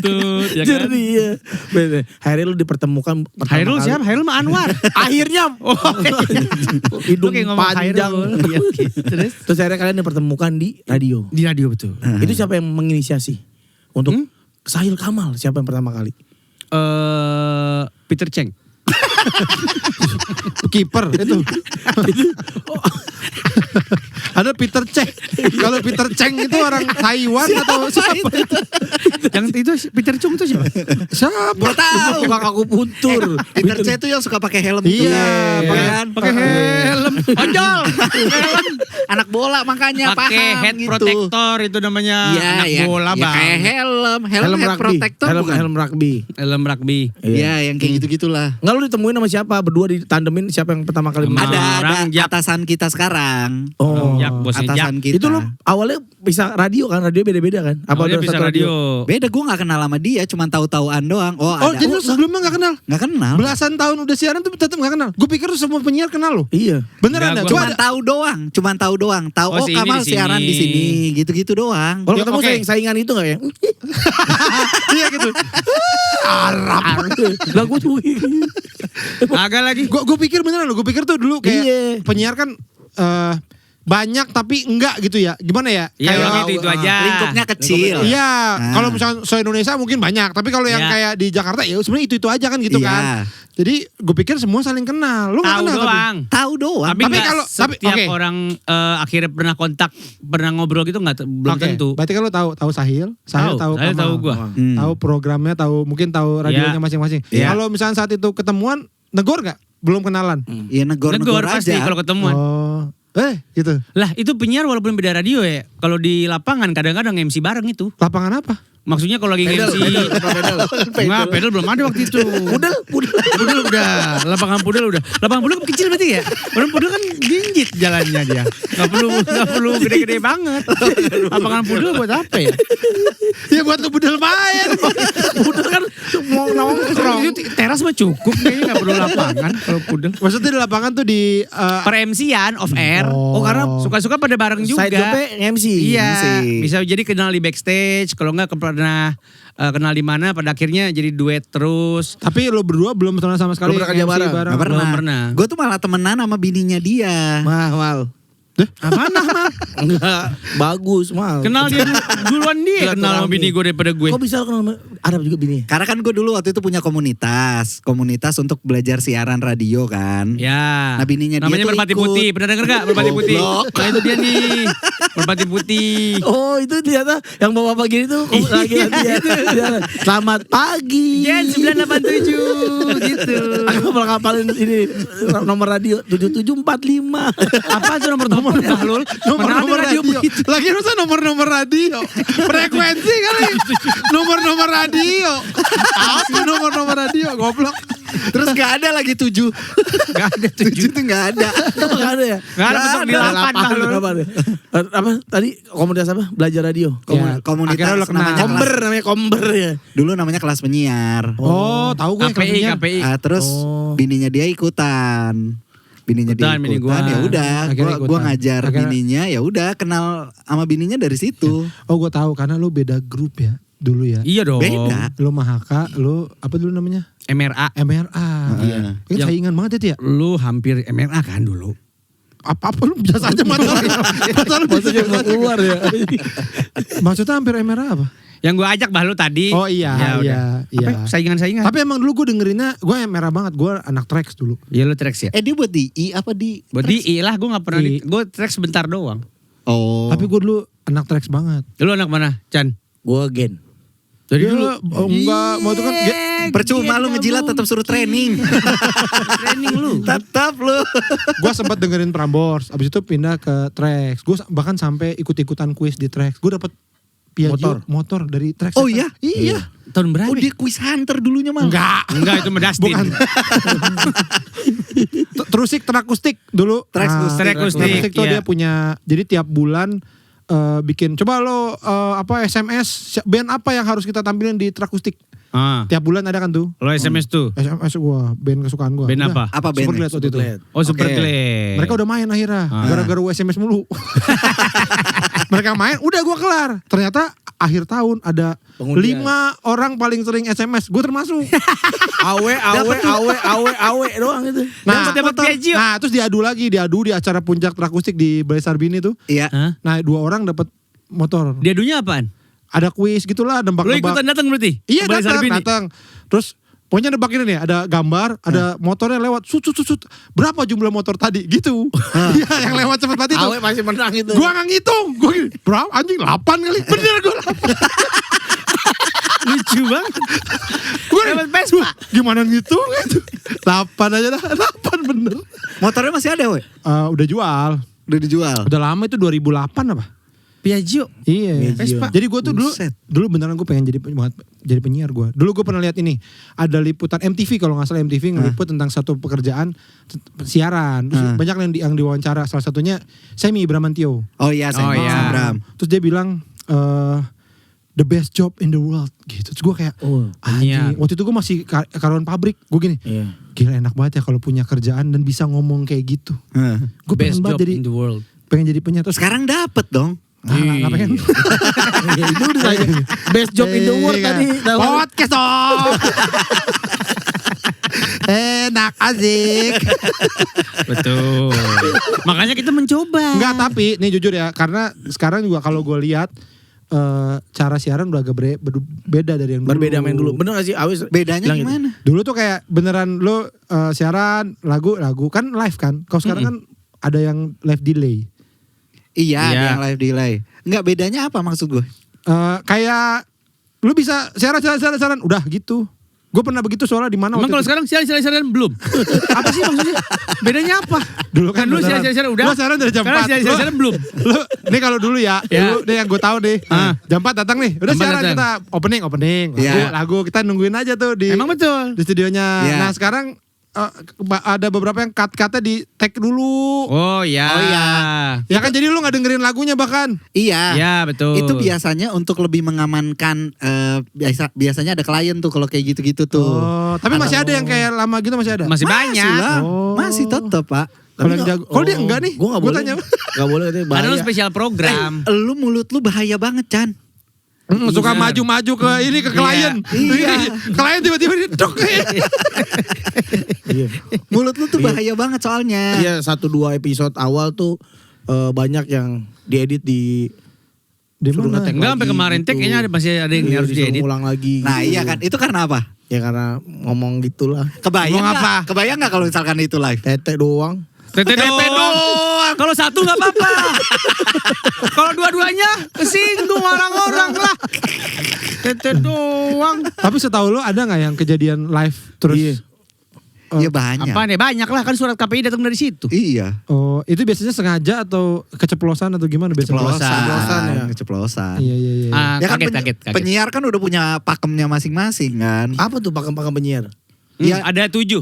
ya kan? journey ya. Bener. Akhirnya lu dipertemukan pertama Hairul kali. siapa? Hairul mah Anwar. Akhirnya Lu hidung kayak ngomong panjang. Hairul. Iya, oke. Terus Terus akhirnya kalian dipertemukan di radio. di radio betul. Itu siapa yang menginisiasi untuk Sahil Kamal? Siapa yang pertama kali? Peter Cheng. kiper itu. Ada Peter Ceng. Kalau Peter Ceng itu orang Taiwan atau siapa? Yang itu Peter Chung itu siapa? Siapa? Gua tahu. Tukang aku puntur. Peter C itu yang suka pakai helm Iya, Pakai helm. Ojol. Helm. Anak bola makanya Pakai paham head gitu. protector itu namanya Iya, anak ya, bola ya bang. kayak helm head rugby. protector bukan? Helm rugby. Helm rugby. Iya, yang kayak gitu-gitulah. Enggak, lu ditemuin sama siapa? Berdua ditandemin, siapa yang pertama kali Sama- menang? Ada Orang Jak. atasan kita sekarang. Oh, Jak, bosnya Jak. Atasan kita. itu lu awalnya bisa radio kan? Radio beda-beda kan? Awalnya ada bisa satu radio. Beda, gue gak kenal sama dia, cuma tahu-tahuan doang. Oh, Oh, ada. jadi lu sebelumnya gak kenal? Gak kenal. Belasan tahun udah siaran tuh tetap gak kenal. Gue pikir tuh semua penyiar kenal lo. Iya. Beneran Enggak, ya? gua- Coba Cuman tahu doang, cuman tahu doang. Tahu Oh, oh, si ini Kamal di sini. siaran di sini, gitu-gitu doang. Kalau Ya, ketemu oke. saingan itu gak ya? Iya gitu. Lah gue tuh. Agak lagi. Gue pikir beneran lo. Gue pikir tuh dulu kayak Iya. penyiar kan banyak tapi enggak gitu ya. Gimana ya? Iya, Kayak orang itu aja. Lingkupnya kecil. Iya, Nah. kalau misalnya se-Indonesia mungkin banyak, tapi kalau yang Iya. kayak di Jakarta ya sebenarnya itu aja kan gitu Iya. kan. Jadi gue pikir semua saling kenal. Lu nggak Tahu kenal doang. Tahu doang. Tapi, Tapi nggak kalau- setiap tapi- oke. orang akhirnya pernah kontak, pernah ngobrol gitu nggak belum Oke, tentu. berarti kan lu tahu Sahil tahu Saya Kamal. tahu gua. Tahu programnya, mungkin tahu radionya Iya. masing-masing. Iya. Kalau misalnya saat itu ketemuan, negor nggak? Belum kenalan. Iya, negor-negor Negor pasti aja. kalau ketemuan. Oh, gitu. Lah itu penyiar walaupun beda radio ya. Kalau di lapangan kadang-kadang MC bareng itu. Lapangan apa? Maksudnya kalau lagi MC. Enggak, pedal belum ada waktu itu. Pudel. Pudel udah. Lapangan pudel udah. Lapangan pudel kecil berarti ya? Orang pudel kan ginjit jalannya dia. Gak perlu gede-gede banget. Lapangan pudel buat apa ya? Ya buat lu budel main. Pudel kan mau nongkrong. Itu teras mah cukup kayaknya gak perlu lapangan kalau pudel. Maksudnya di lapangan tuh di Per MC-an off air. Oh. Karena suka-suka pada bareng juga. Side job-nya MC. Iya, MC. bisa jadi kenal di backstage. Kalau enggak pernah kenal di mana, pada akhirnya jadi duet terus. tapi lu berdua belum pernah sama sekali Belum pernah kerja MC bareng. Gak pernah. Belum pernah. Gue tuh malah temenan sama bininya dia. Mahal. Apaan Ahmad? Enggak, bagus mal. Kenal dia duluan dia. Kenal sama bini gue daripada gue. Kok bisa kenal sama Arab juga bini? Karena kan gue dulu waktu itu punya komunitas untuk belajar siaran radio kan. Ya. Nah, bininya dia namanya tuh Merpati ikut. Putih. Pernah denger gak Merpati Putih? Goblok. Nah itu dia nih. Merpati Putih. Oh itu ternyata yang bawa pagi itu lagi latihan. Selamat pagi. Gen 987 gitu. Aku malah ngapalin ini nomor radio 7745. Apa tuh nomor Bahlul? Nomor-nomor Mana ada radio. begitu? Lagi masa nomor-nomor radio. Frekuensi kali. Nomor-nomor radio. Apa nomor-nomor radio? Goblok. Terus gak ada lagi 7. Gak ada 7 tuh gak ada. Enggak ada ya? Gak ada besok di 8 Bahlul. Apa tadi komunitas apa? Belajar radio. Ya, Komunitas akhirnya lo kenal. namanya Komber namanya Komber ya. dulu namanya kelas penyiar. Oh, tahu gue KPI. Terus bininya dia ikutan. Bininya dia Ikutan, bini ikutan, gua. ya udah. Akhirnya Gua ikutan. ngajar Akhirnya- bininya, ya udah kenal sama bininya dari situ. Oh, gue tahu karena lu beda grup ya dulu ya. Iya dong. Beda. Lu Mahaka, lu apa dulu namanya? MRA. MRA. Iya. Itu Yang- saingan banget itu ya. Lu hampir MRA kan dulu. Apa lu biasa aja mata lu. Mata lu biasa Maksudnya mau aja. keluar ya. Maksudnya hampir MRA apa? Yang gue ajak Bahlul tadi. Oh iya, Ya udah. iya, iya. Apa saingan-saingan? Tapi emang dulu gue dengerinnya, gue MRA banget. Gue anak Trax dulu. Iya lu Trax ya. Dia buat di I apa di? Buat di lah gue gak pernah I. gue Trax sebentar doang. Oh. Tapi gue dulu anak Trax banget. Lu anak mana Chan? Gua gen. Dari Iya, dulu. oh, enggak, mau itu kan percuma lu ngejilat tetap suruh training. Training lu. Tetap lu. gue sempat dengerin Prambors, abis itu pindah ke Trax. Gue bahkan sampai ikut-ikutan kuis di Trax. Gue dapet Piaggio motor dari Trax. Oh iya? Iya. Tahun berapa? Oh dia quiz hunter dulunya malah. Enggak itu mah Dustin. Bukan. Terusik Trakustik dulu. Trakustik. Trakustik tuh Iya. dia punya. Jadi tiap bulan bikin. Coba lo SMS band apa yang harus kita tampilin di Trakustik. Ah. Tiap bulan ada kan tuh. Lo SMS tuh. SMS gue, band kesukaan gue. Band apa? Apa Super bandnya? Glad waktu itu. Oh Super Oke. Glad. Mereka udah main akhirnya. Ah. Gara-gara gue SMS mulu. Mereka main, udah gue kelar. Ternyata akhir tahun ada Pengundian. 5 orang paling sering SMS. Gue termasuk. Awe doang itu. Dapat Piaggio. Nah, terus diadu di acara puncak Trakustik di Balai Sarbini tuh. Iya. Hah? Nah, 2 orang dapat motor. Dia dunia apaan? Ada kuis gitulah, Lo nebak-nebak. ikutan datang berarti? Iya, Balai Sarbini? datang. Terus pokoknya nebak ini nih, ada gambar, ada motornya lewat, sut. Berapa jumlah motor tadi? Gitu. Iya, yang lewat cepet banget itu. Awe masih menang itu. Gua nggak ngitung. Gua gini, berapa anjing 8 kali. Bener gua 8. Lucu banget. Gua Dapat Vespa. gimana ngitung itu? 8 aja dah. 8 bener. Motornya masih ada, weh? Udah jual. Udah dijual. Udah lama itu 2008 apa? Piaggio. Iya. Vespa. Jadi gue tuh Buset. dulu beneran gue pengen jadi penyiar gue. Dulu gue pernah lihat ini, ada liputan MTV kalau nggak salah MTV ngeliput tentang satu pekerjaan siaran. Terus banyak yang diwawancara. Salah satunya Semi Bramantio. Oh iya, saya Oh, iya. Bram. Terus dia bilang the best job in the world gitu. Terus gue kayak penyiar. anjing. Waktu itu gue masih karyawan pabrik. Gue gini, Iya. gila enak banget ya kalau punya kerjaan dan bisa ngomong kayak gitu. Gue Best pengen job banget jadi in the world. pengen jadi penyiar. Terus Sekarang dapet dong. nggak pengen. Itu udah tanya. Best job in the world Iya. tadi. Podcast dong. Enak asik. Betul. Makanya kita mencoba. Enggak, tapi nih jujur ya, karena sekarang juga kalau gue lihat cara siaran udah agak beda dari yang dulu. Berbeda main dulu. Bener gak sih Awis? Bedanya bilang gitu. gimana? Dulu tuh kayak beneran lo siaran lagu kan live kan. Kalau sekarang kan ada yang live delay. Iya, Iya. yang live delay. Enggak, bedanya apa maksud gue? Kayak lu bisa siaran udah gitu. Gue pernah begitu soalnya di mana Emang waktu kalau itu. sekarang siaran belum? Apa sih maksudnya? Bedanya apa? Dulu kan Lu beneran. siaran udah. Lu siaran dari jam Sekarang 4. siaran belum. Lu nih kalau dulu ya, Ya. dulu nih yang gue tahu nih. Jam 4 datang nih. Udah Jam 4 siaran datang. kita opening. Ya. Lagu kita nungguin aja tuh di Emang betul. di studionya. Ya. Nah, sekarang ada beberapa yang cut-cutnya di tag dulu. Oh ya. Oh, iya. Ya kan jadi lu gak dengerin lagunya bahkan. Iya. Ya betul. Itu biasanya untuk lebih mengamankan biasanya ada klien tuh kalau kayak gitu-gitu tuh. Oh, tapi masih ada yang kayak lama gitu masih ada. Masih banyak. lah. Oh. Masih tetep, Pak. Kalau yang jago. Kalau dia enggak nih. Gue gak boleh. tanya. Gak boleh katanya Karena lu bahaya. spesial program. Lu mulut lu bahaya banget, Chan. Suka Bener. maju-maju ke ini ke klien. Iya. Klien tiba-tiba dia dok. Iya. Mulut lu tuh bahaya banget soalnya. Iya 1-2 episode awal tuh banyak yang diedit di Di suruh mana? nge-tag Enggak sampai lagi kemarin tag gitu. kayaknya masih ada yang Iya, harus disuruh diedit. ulang lagi. Nah gitu. iya kan, itu karena apa? Ya karena ngomong gitulah. Kebayang Ngomong nggak? apa? Kebayang nggak kalau misalkan itu live? Tete doang. Tete doang. Kalau satu nggak apa-apa. Kalau dua-duanya kesinggung orang-orang lah. Tete doang. Tapi setahu lo ada nggak yang kejadian live terus? Iya. Iya banyak. Apa nih? Banyak lah kan surat KPI datang dari situ. Iya. Oh, itu biasanya sengaja atau keceplosan atau gimana biasanya? Keceplosan ya. Keceplosan. Iya iya iya. Ya kan Kaget. penyiar kan udah punya pakemnya masing-masing kan. Apa tuh pakem-pakem penyiar? Iya. Ada 7.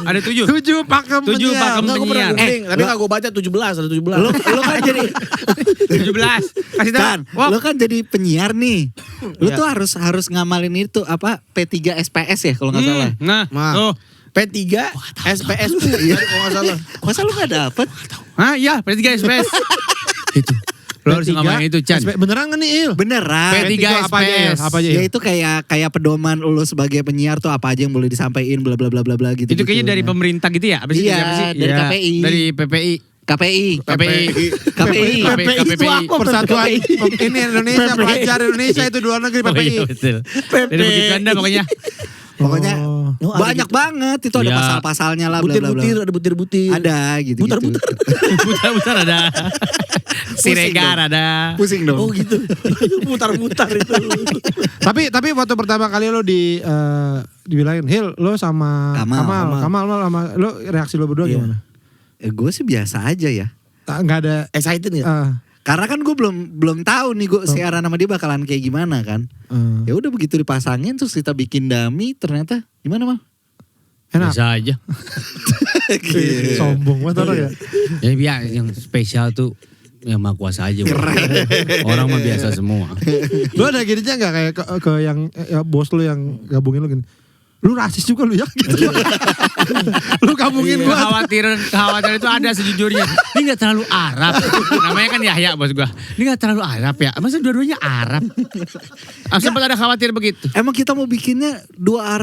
Ada 7. 7 pakem 7 penyiar. pakem Enggak, gue pernah penyiar. googling, tapi gak gue baca 17, ada 17. Lo kan jadi 17. Kasih tahu. kan, lo kan jadi penyiar nih. Lo Iya. tuh harus ngamalin itu apa P3 SPS ya kalau nggak salah. Nah, Mah. tuh. P3 SPSU ya kalau nggak salah. Masa lo nggak dapet? Hah, iya, P3 SPS. Itu. Lo harus ngomongin itu, Chan. Beneran nggak nih Il? Beneran. P3 apa aja Il? SPS. Apa aja Ya Il? itu kayak pedoman lo sebagai penyiar tuh apa aja yang boleh disampaikan bla bla bla bla bla gitu. Itu kayaknya dari pemerintah gitu ya? Apa sih? Iya, Apa sih? dari Iya, KPI. Dari PPI. KPI. KPI. KPI. itu apa? Persatuan ini Indonesia, pelajar Indonesia itu luar negeri Oh, PPI. iya, betul. Dari begitu Anda pokoknya. Pokoknya Oh, ada banyak gitu. banget itu ada Iya. pasal-pasalnya lah bla bla bla. Butir-butir, ada butir-butir. Ada gitu. Butar-butar. Butar-butar ada. Siregar dong. ada. Pusing dong. Oh gitu. Mutar-mutar itu. Tapi waktu pertama kali lo dibilangin Hil lo sama Kamal. lo sama lo reaksi lo berdua Iya. gimana? Gue sih biasa aja ya. Nggak ada Excited gak? Karena kan gue belum tahu nih gue siaran sama dia bakalan kayak gimana kan. Ya udah begitu dipasangin terus kita bikin dummy ternyata gimana Mal? enak. Biasa aja. Sombong banget orang ya. Ya biar yang spesial tuh yang maha kuasa aja. Orang mah biasa semua. Lo ada gininya nggak kayak ke yang bos lo yang gabungin lo gini? Lu rasis juga lu ya gitu. Lu gabungin gua. Kekhawatiran itu ada sejujurnya. Ini gak terlalu Arab. Namanya kan Yahya bos gua. Ini gak terlalu Arab ya. Masa dua-duanya Arab? Sempat ada khawatir begitu. Emang kita mau bikinnya dua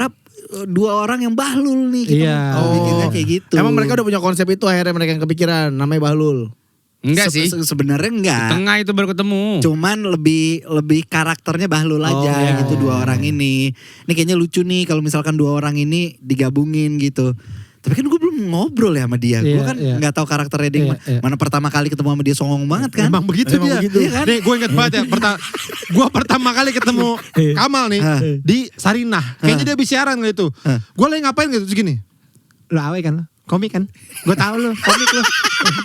orang yang bahlul nih. Kita Iya. mau bikinnya kayak gitu. Emang mereka udah punya konsep itu akhirnya mereka yang kepikiran namanya Bahlul. Enggak sih. Sebenarnya enggak. Tengah itu baru ketemu. Cuman lebih karakternya bahlul aja iya, gitu iya, dua orang ini. Ini kayaknya lucu nih kalau misalkan dua orang ini digabungin gitu. Tapi kan gue belum ngobrol ya sama dia. Gue Iya, kan iya. nggak tahu karakternya dia. Iya, iya. Mana pertama kali ketemu sama dia songong banget kan. Emang begitu dia. Iya kan? Nih gue inget banget ya. Gue pertama kali ketemu Kamal nih di Sarinah. Kayaknya dia habis siaran gitu. Gue lagi ngapain gitu terus gini. Lo awe kan lo? Komik kan? Gue tahu lo, komik lo.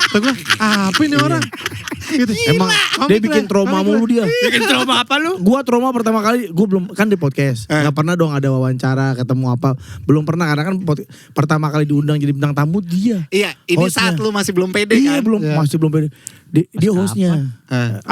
Kata gue, apa ini orang? Gitu. Emang dia bikin trauma mulu dia. Bikin trauma apa lu? Gua trauma pertama kali, gue belum kan di podcast, nggak pernah dong ada wawancara, ketemu apa, belum pernah karena kan pertama kali diundang jadi bintang tamu dia. Iya, ini Hostnya. saat lu masih belum pede Iya kan. belum, Iya. masih belum pede. Dia hostnya.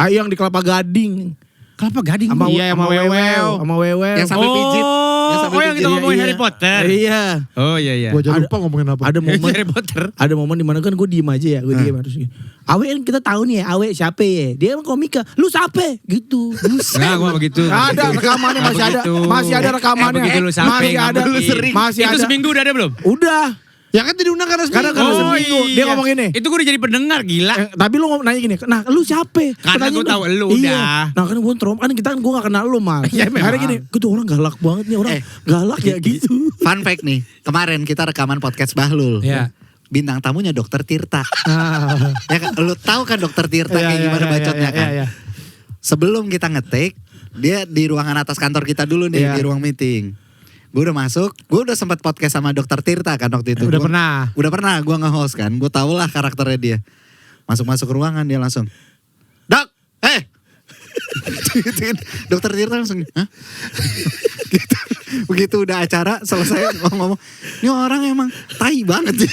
Yang di Kelapa Gading. Kelapa Gading. Sama Iya, sama Wewew. Sama Wewew. Yang sambil pijit. Yang kita ngomongin Harry Potter. Iya. Oh iya iya. Gue aja lupa ngomongin apa. Ada momen Harry Potter. ada momen di mana kan gue diem aja ya, gue diem terus gini. Awe kan kita tahu nih ya, Awe siapa ya? Dia emang komika. Lu siapa? Gitu. Nah, gua begitu. Ada rekamannya Nah, masih ada. begitu. Masih ada rekamannya. Begitu lu sampai Masih ada. ngomongin. Masih Itu ada. seminggu udah ada belum? Udah. Ya kan diundang karena Karena seminggu. seminggu. Dia ngomong gini. Itu gue udah jadi pendengar gila. Tapi lu nanya gini, nah lu siapa? Karena Pertanyaan gua tahu lu iya. udah. Nah kan gue trauma, kan kita kan gue gak kenal lu mas. Ya, memang. Akhirnya gini, gue tuh orang galak banget nih, orang galak ya gitu. Fun fact nih, kemarin kita rekaman podcast Bahlul. Iya. Bintang tamunya Dokter Tirta. Ah. Ya kan, lu tahu kan Dokter Tirta Iya, kayak iya, gimana iya, bacotnya iya, kan? iya. Sebelum kita nge-take, dia di ruangan atas kantor kita dulu nih, Iya. di ruang meeting. Gue udah masuk, gue udah sempat podcast sama Dokter Tirta kan waktu itu. Udah Gua- pernah. Udah pernah, gue nge-host kan. Gue tau lah karakternya dia. Masuk ke ruangan dia langsung, Dok, Gituin. Dokter Tirta langsung, hah? Gitu. Begitu udah acara selesai ngomong, ini orang emang tai banget sih.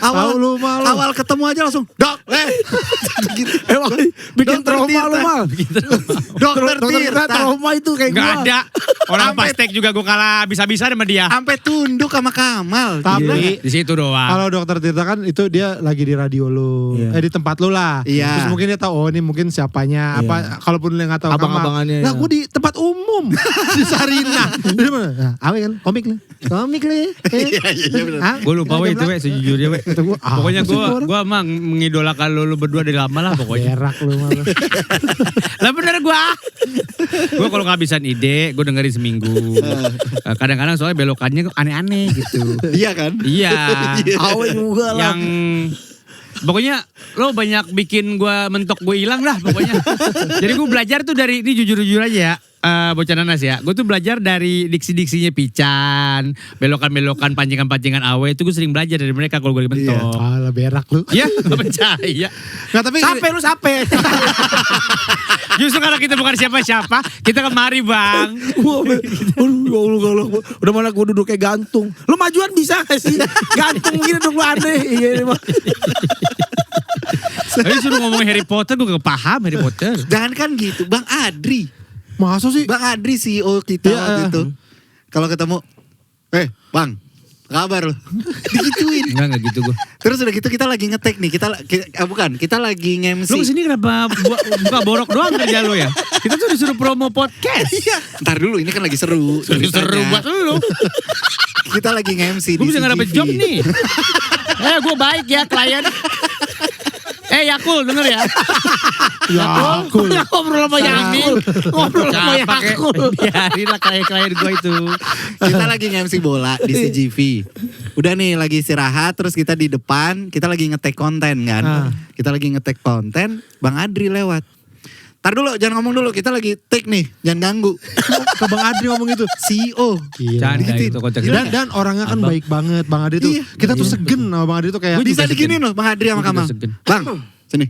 Tahu lu, malu. awal ketemu aja langsung, Dok, Emang bikin Dokter trauma Tirta. lu mal. Dokter Tirta. Trauma itu kayak Gak gua. ada. Orang pastek juga gue kalah bisa-bisa sama dia. Sampai tunduk sama Kamal. Tapi Di situ doang. kalau dokter Tirta kan itu dia lagi di radio lu, Iya. di tempat lu lah. Iya. Terus mungkin dia tahu oh ini mungkin siapanya Iya. apa. Kalaupun dia nggak tahu Abang-abangannya, Nah ya. gue di tempat umum di Sarina. Di mana? Nah, awe kan komik lah. Komik lah. Iya, benar. Gue lupa weh itu weh sejujurnya weh. Pokoknya gue emang mengidolakan lu berdua dari lama lah pokoknya. Berak lu malah. Lah bener gue. Gue kalau kehabisan ide gue dengerin seminggu. Kadang-kadang soalnya belokannya aneh-aneh gitu. Iya kan? Iya. Awe juga lah. Yang pokoknya lo banyak bikin gue mentok gue hilang lah pokoknya. Jadi gue belajar tuh dari ini jujur-jujur aja ya. Bocah nanas ya. Gue tuh belajar dari diksi-diksinya Pican, belokan-belokan pancingan-pancingan Awe itu gue sering belajar dari mereka kalau gue bentok. Alah berak lu. Iya, gak percaya. Nggak tapi Sampai lu sampai. Justru kalau kita bukan siapa-siapa, kita kemari bang. Aduh ya Allah galak. Udah mana gue duduk kayak gantung. Lu majuan bisa gak sih? Gantung gini duduk lu aneh. Iya mah. Tapi suruh ngomong Harry Potter, gue gak paham Harry Potter. Jangan kan gitu. Bang Adri. masa sih? Bang Adri CEO kita Iya. waktu itu. Kalau ketemu, Bang, kabar lo? Digituin. Enggak gitu gue. Terus udah gitu kita lagi ngetek nih. Kita lagi nge-MC. Lu kesini kenapa buka borok doang kerja lu ya? Kita tuh disuruh promo podcast. Iya. Ntar dulu ini kan lagi seru. Seru ceritanya. buat lu. Kita lagi nge-MC Gue di bisa nggak dapet CGV. job nih. Gue baik ya klien. Yakul denger ya. Yakul. Ngobrol sama Yakul. Ngobrol sama Yakul. Biarin lah klien-klien gue itu. Kita lagi nge-MC bola di CGV. Udah nih lagi istirahat terus kita di depan, kita lagi ngetek konten kan. Ah. Kita lagi ngetek konten, Bang Adri lewat. Tar dulu, jangan ngomong dulu, kita lagi take nih, jangan ganggu. Ke Bang Adri ngomong gitu. CEO. Canda Digituin. itu konteksnya. Dan orangnya kan Abang. baik banget Bang Adri tuh. Iya. Kita tuh segen sama Bang Adri tuh kayak Bisa juga diginiin loh Bang Adri sama Gue juga Kamal. segen. Bang, sini.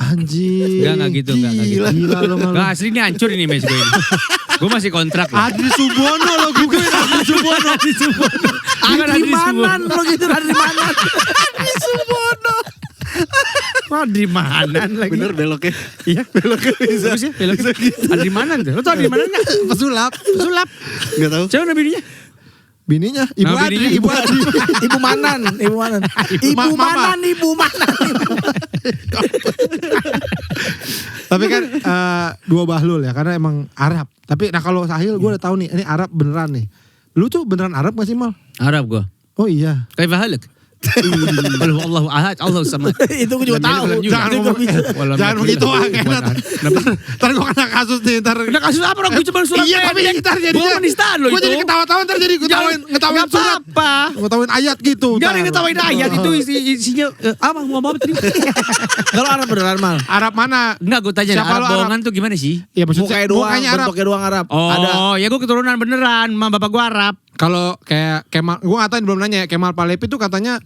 anjing. Enggak gitu, enggak gitu. Gila lo malu. Gak asli ini hancur ini match gue ini. Gue masih kontrak loh. Adri Subono lo Google Adri Subono. Adri Subono. Bukan Adri Adri Subono. Manan lo gitu Adri Manan. Adri Manan lagi. Bener beloknya. Iya. Beloknya bisa. Bagus ya beloknya. Adri Manan tuh. Lo tau Adri Manan gak? Pesulap. Pesulap. Gak tahu. Coba namanya. Bininya Ibu Nama Adri, bininya Ibu Adri. Ibu Manan, Ibu Manan. Ibu Mama. Manan, Ibu Manan. Tapi kan dua bahlul ya karena emang Arab. Tapi nah kalau Sahil gue udah tahu nih ini Arab beneran nih. Lu tuh beneran Arab gak sih Mal? Arab gue. Oh iya. Kayak bahalak. Allahu ahad, Allahu samad. Itu gue juga tahu. Jangan ngomong jangan begitu Ntar gue kena kasus nih ntar. Kena kasus apa orang gue cuma surat Iya tapi ntar jadinya. Gue penistaan lo itu. Gue jadi ketawa-tawa ntar jadi ngetawain surat. apa. Ngetawain ayat gitu. Jangan ntar. ngetawain ayat itu isinya apa ngomong apa tadi? Kalau Arab beneran mal. Arab mana? Enggak gue tanya Siapa Arab lo Arab? bohongan tuh gimana sih? Ya maksudnya Mukanya doang, mukanya Arab. bentuknya doang Arab. Ada. Oh, ya gue keturunan beneran, sama bapak gue Arab. Kalau kayak Kemal, gue ngatain belum nanya ya, Kemal Palevi tuh katanya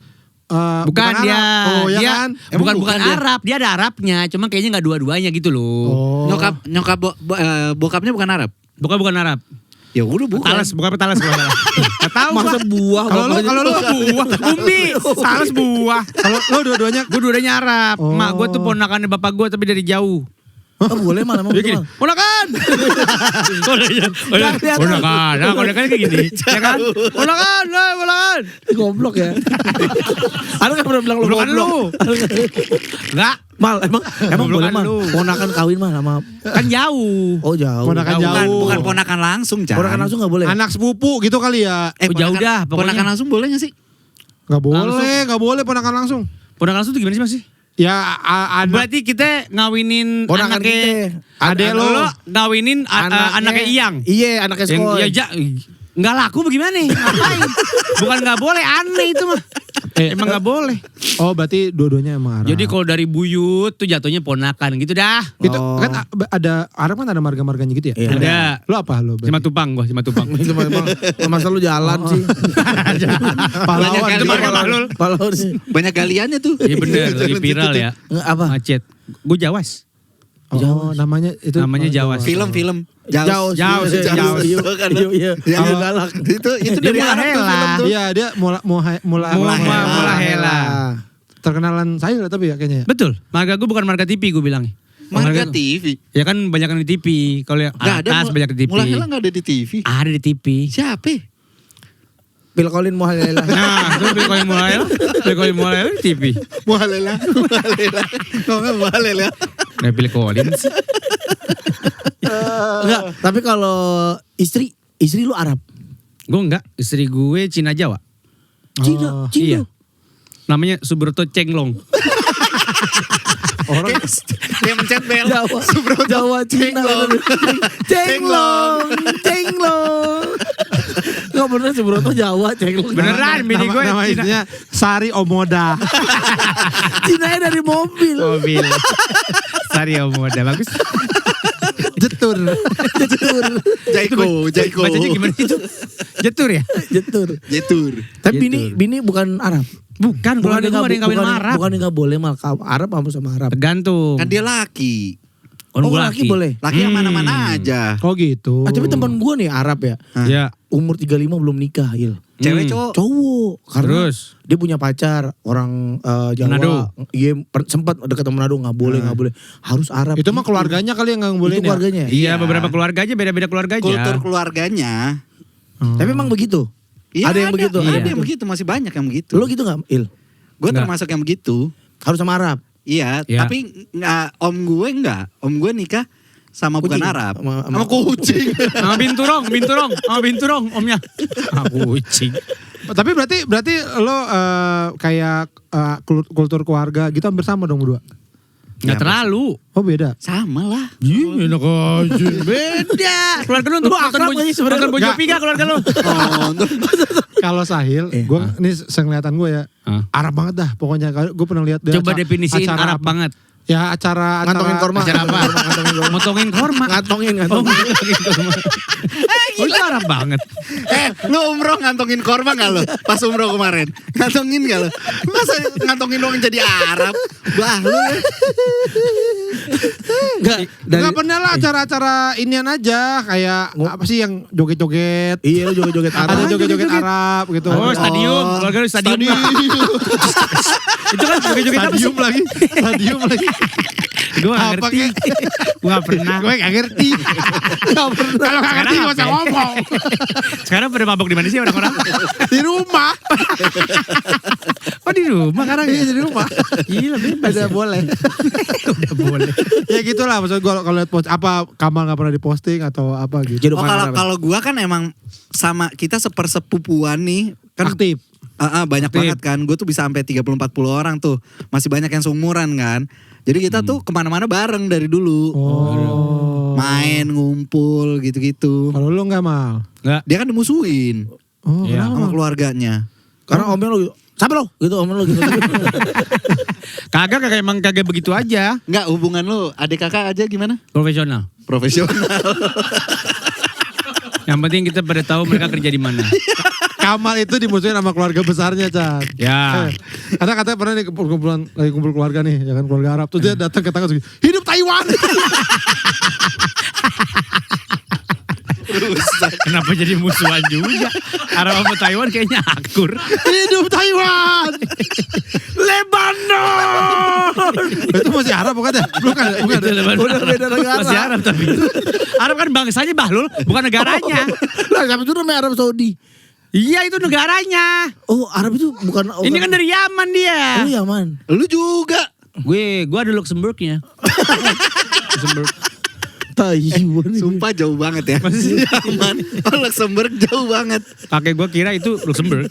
Bukan dia, Arab. Oh ya dia kan? bukan bukan dia? Arab, dia ada Arabnya, cuma kayaknya nggak dua-duanya gitu loh. Oh. Nyokap bokapnya bukan Arab. Bukan Arab. Ya udah bukan. Talas, bukan petalas. Gak tahu Masa gua. buah. Kalau lu Buah, umbi, talas buah. kalau lo dua-duanya Gue dua-duanya Arab. Oh. Mak gue tuh ponakannya bapak gue tapi dari jauh. Oh, boleh mal emang Dia betul, gini, Mal. ponakan. Ponakan, nah ponakan kayak gini, ya kan? Ponakan. Goblok ya. Ada kan pernah bilang lu Ponakan lu. goblok. Enggak, Mal emang boleh Goblokan mal. lu. Ponakan kawin mal sama. kan jauh. Oh jauh. Ponakan Jauh. jauh. Bukan ponakan langsung, Chan. Ponakan langsung gak boleh. anak sepupu gitu kali ya. Oh, jauh dah, pokoknya. Ponakan langsung boleh gak sih? Nggak Langsung. boleh, nggak boleh ponakan langsung. Ponakan langsung tuh gimana sih Mas? Ya anak Berarti kita ngawinin Ponakan anaknya kita. adek lo lo. ngawinin anaknya Iyang. Iya anaknya Yang sekolah. ya nggak laku bagaimana? Ngapain? Bukan nggak boleh, aneh itu mah. Emang nggak boleh. Oh berarti dua-duanya emang Arab. Jadi kalau dari buyut tuh jatuhnya ponakan gitu dah. itu Oh. kan ada Arab kan ada marga-marganya gitu ya. Iya. Ada. Lo apa lo? berarti? Simatupang gua, Simatupang. Itu memang masa lu jalan sih. Pahlawan. Banyak Itu kali marga ya. Bahlul. Kalau sih. Banyak galiannya tuh. Iya bener, lagi viral ya. Nggak, apa? Macet. Gue Jawas. Oh, namanya itu Namanya Jawas. Film. Jauh. Jaus. Iya. Iya. Iya galak. Itu Dia dari mula Arab tuh hela. film tuh. Iya dia mula Mula hela. terkenalan saya tapi ya kayaknya ya. Betul. Marga gue bukan marga TV gue bilangnya. Marga TV. Ya kan banyak yang di TV. Kalau yang Gak ada. atas banyak di TV. Mulai Hela gak ada di TV. Ada di TV. Siapa? Phil Collins Muhalela. Nah, itu Pilkoin mulai di TV. Muhalela. Ngomong Muhalela. Nah, Pilkoin sih. Enggak, tapi kalau istri lu Arab. Gue enggak, istri gue Cina Jawa. Cina. Iya. Namanya Subroto Cenglong. Orang Dia mencet bel. Jawa Cina. Cenglong. Enggak bener Subroto Jawa Cenglong. Beneran, bini gue nama Cina. istrinya Sari Omoda. Cinanya dari mobil. Mobil. Sari Omoda, bagus. Jetur. Jaiko. Bacanya gimana itu? Jetur ya? Jetur. Tapi bini bukan Arab. Bukan, keluarga gue ada yang kawin sama Arab. Bukan nggak boleh mal Arab sama Arab. Tergantung. Kan dia laki. Oh, gue laki boleh. Laki yang mana-mana aja. Oh gitu. Tapi teman gue nih Arab ya. Ya. Umur 35 belum nikah, Il. Cewek cowok. Cowok. Karena Terus? dia punya pacar orang Jawa. Manado. Iya, sempat dekat sama Manado, nggak boleh. Harus Arab. Itu mah keluarganya kali yang nggak boleh. Itu keluarganya. Iya, Iya. beberapa keluarga aja beda-beda keluarga aja. Kultur keluarganya. Tapi emang begitu. Iya, Ada yang begitu? Ada Iya. yang begitu, masih banyak yang begitu. Lo gitu nggak, Il? Gue Enggak. termasuk yang begitu. Harus sama Arab. Iya, Iya. tapi om gue enggak. Om gue nikah sama bukan Kucing. Arab. Sama kucing. Sama binturong omnya. Kucing. Tapi berarti lo kayak kultur keluarga gitu hampir sama dong berdua. Enggak terlalu. Oh beda. Sama lah. Ih, enak aja. Beda. Keluarga lu untuk akrab aja sebenarnya. nonton Bojopi gak keluarga lu? Kalau Sahil, gue ini senglihatan gue ya Arab banget dah. Pokoknya gue pernah lihat dia Coba definisiin acara Arab apa. banget. Ya acara Ngantongin korma. Acara apa? Motongin korma. Ngantongin. Oh, motongin korma. Oh, itu Arab banget. Lu umroh ngantongin korma gak lo? Pas umroh kemarin. Ngantongin gak lo? Masa ngantongin doang jadi Arab? Bah lu. Enggak pernah lah acara-acara inian aja. Kayak apa sih yang joget-joget. Iya, lu joget-joget Arab. Ada joget-joget Arab gitu. Oh, stadium. Keluarga lu stadium. Itu kan joget-joget apa sih? Stadium lagi. Gue gak Apa ngerti. Gue gak pernah. Gue gak ngerti. Kalau gak ngerti gak usah ngomong. Sekarang pada mabok di mana sih orang-orang? Di rumah. Oh, di rumah sekarang ya? Iya di rumah. Gila, bebas. Udah boleh. Udah boleh. Ya gitulah maksud gue kalau lihat post apa Kamal gak pernah diposting atau apa gitu. Jadi Kalau gua kan emang sama kita sepersepupuan nih. Kan Aktif. Banyak banget kan. Gue tuh bisa sampai 30-40 orang tuh. Masih banyak yang seumuran kan. Jadi kita tuh kemana-mana bareng dari dulu. Oh. Main, ngumpul gitu-gitu. Kalau lu gak Mal? Enggak. Dia kan dimusuhin Oh Iya. kenapa sama Mal? keluarganya. Karena omnya lu, siapa lo? Gitu omnya lu gitu. Kagak emang kagak begitu aja. Enggak, hubungan lu adik kakak aja gimana? Profesional. Profesional. Yang penting kita pada tahu mereka kerja di mana. Kamal itu dimusuhin sama keluarga besarnya, Chan. Ya. Karena katanya pernah nih lagi kumpul keluarga nih, ya kan keluarga Arab. Terus dia datang ke tangga segini, hidup Taiwan. Kenapa jadi musuhan juga? Arab sama Taiwan kayaknya akur. Hidup Taiwan. Lebanon. Itu masih Arab bukan ya? Bukan. Itu Lebanon. Udah beda negara. Masih Arab tapi. Arab kan bangsanya Bahlul, bukan negaranya. Lah, siapa itu namanya Arab Saudi? Iya itu negaranya. Oh, Arab itu bukan. Ini kan dari Yaman dia. Oh, Yaman. Lu juga. Gue ada Luxembourgnya. Luxembourg. Taiwan. Sumpah jauh banget ya. Masih aman. Oh, Luxembourg jauh banget. Kakek gue kira itu Luxembourg.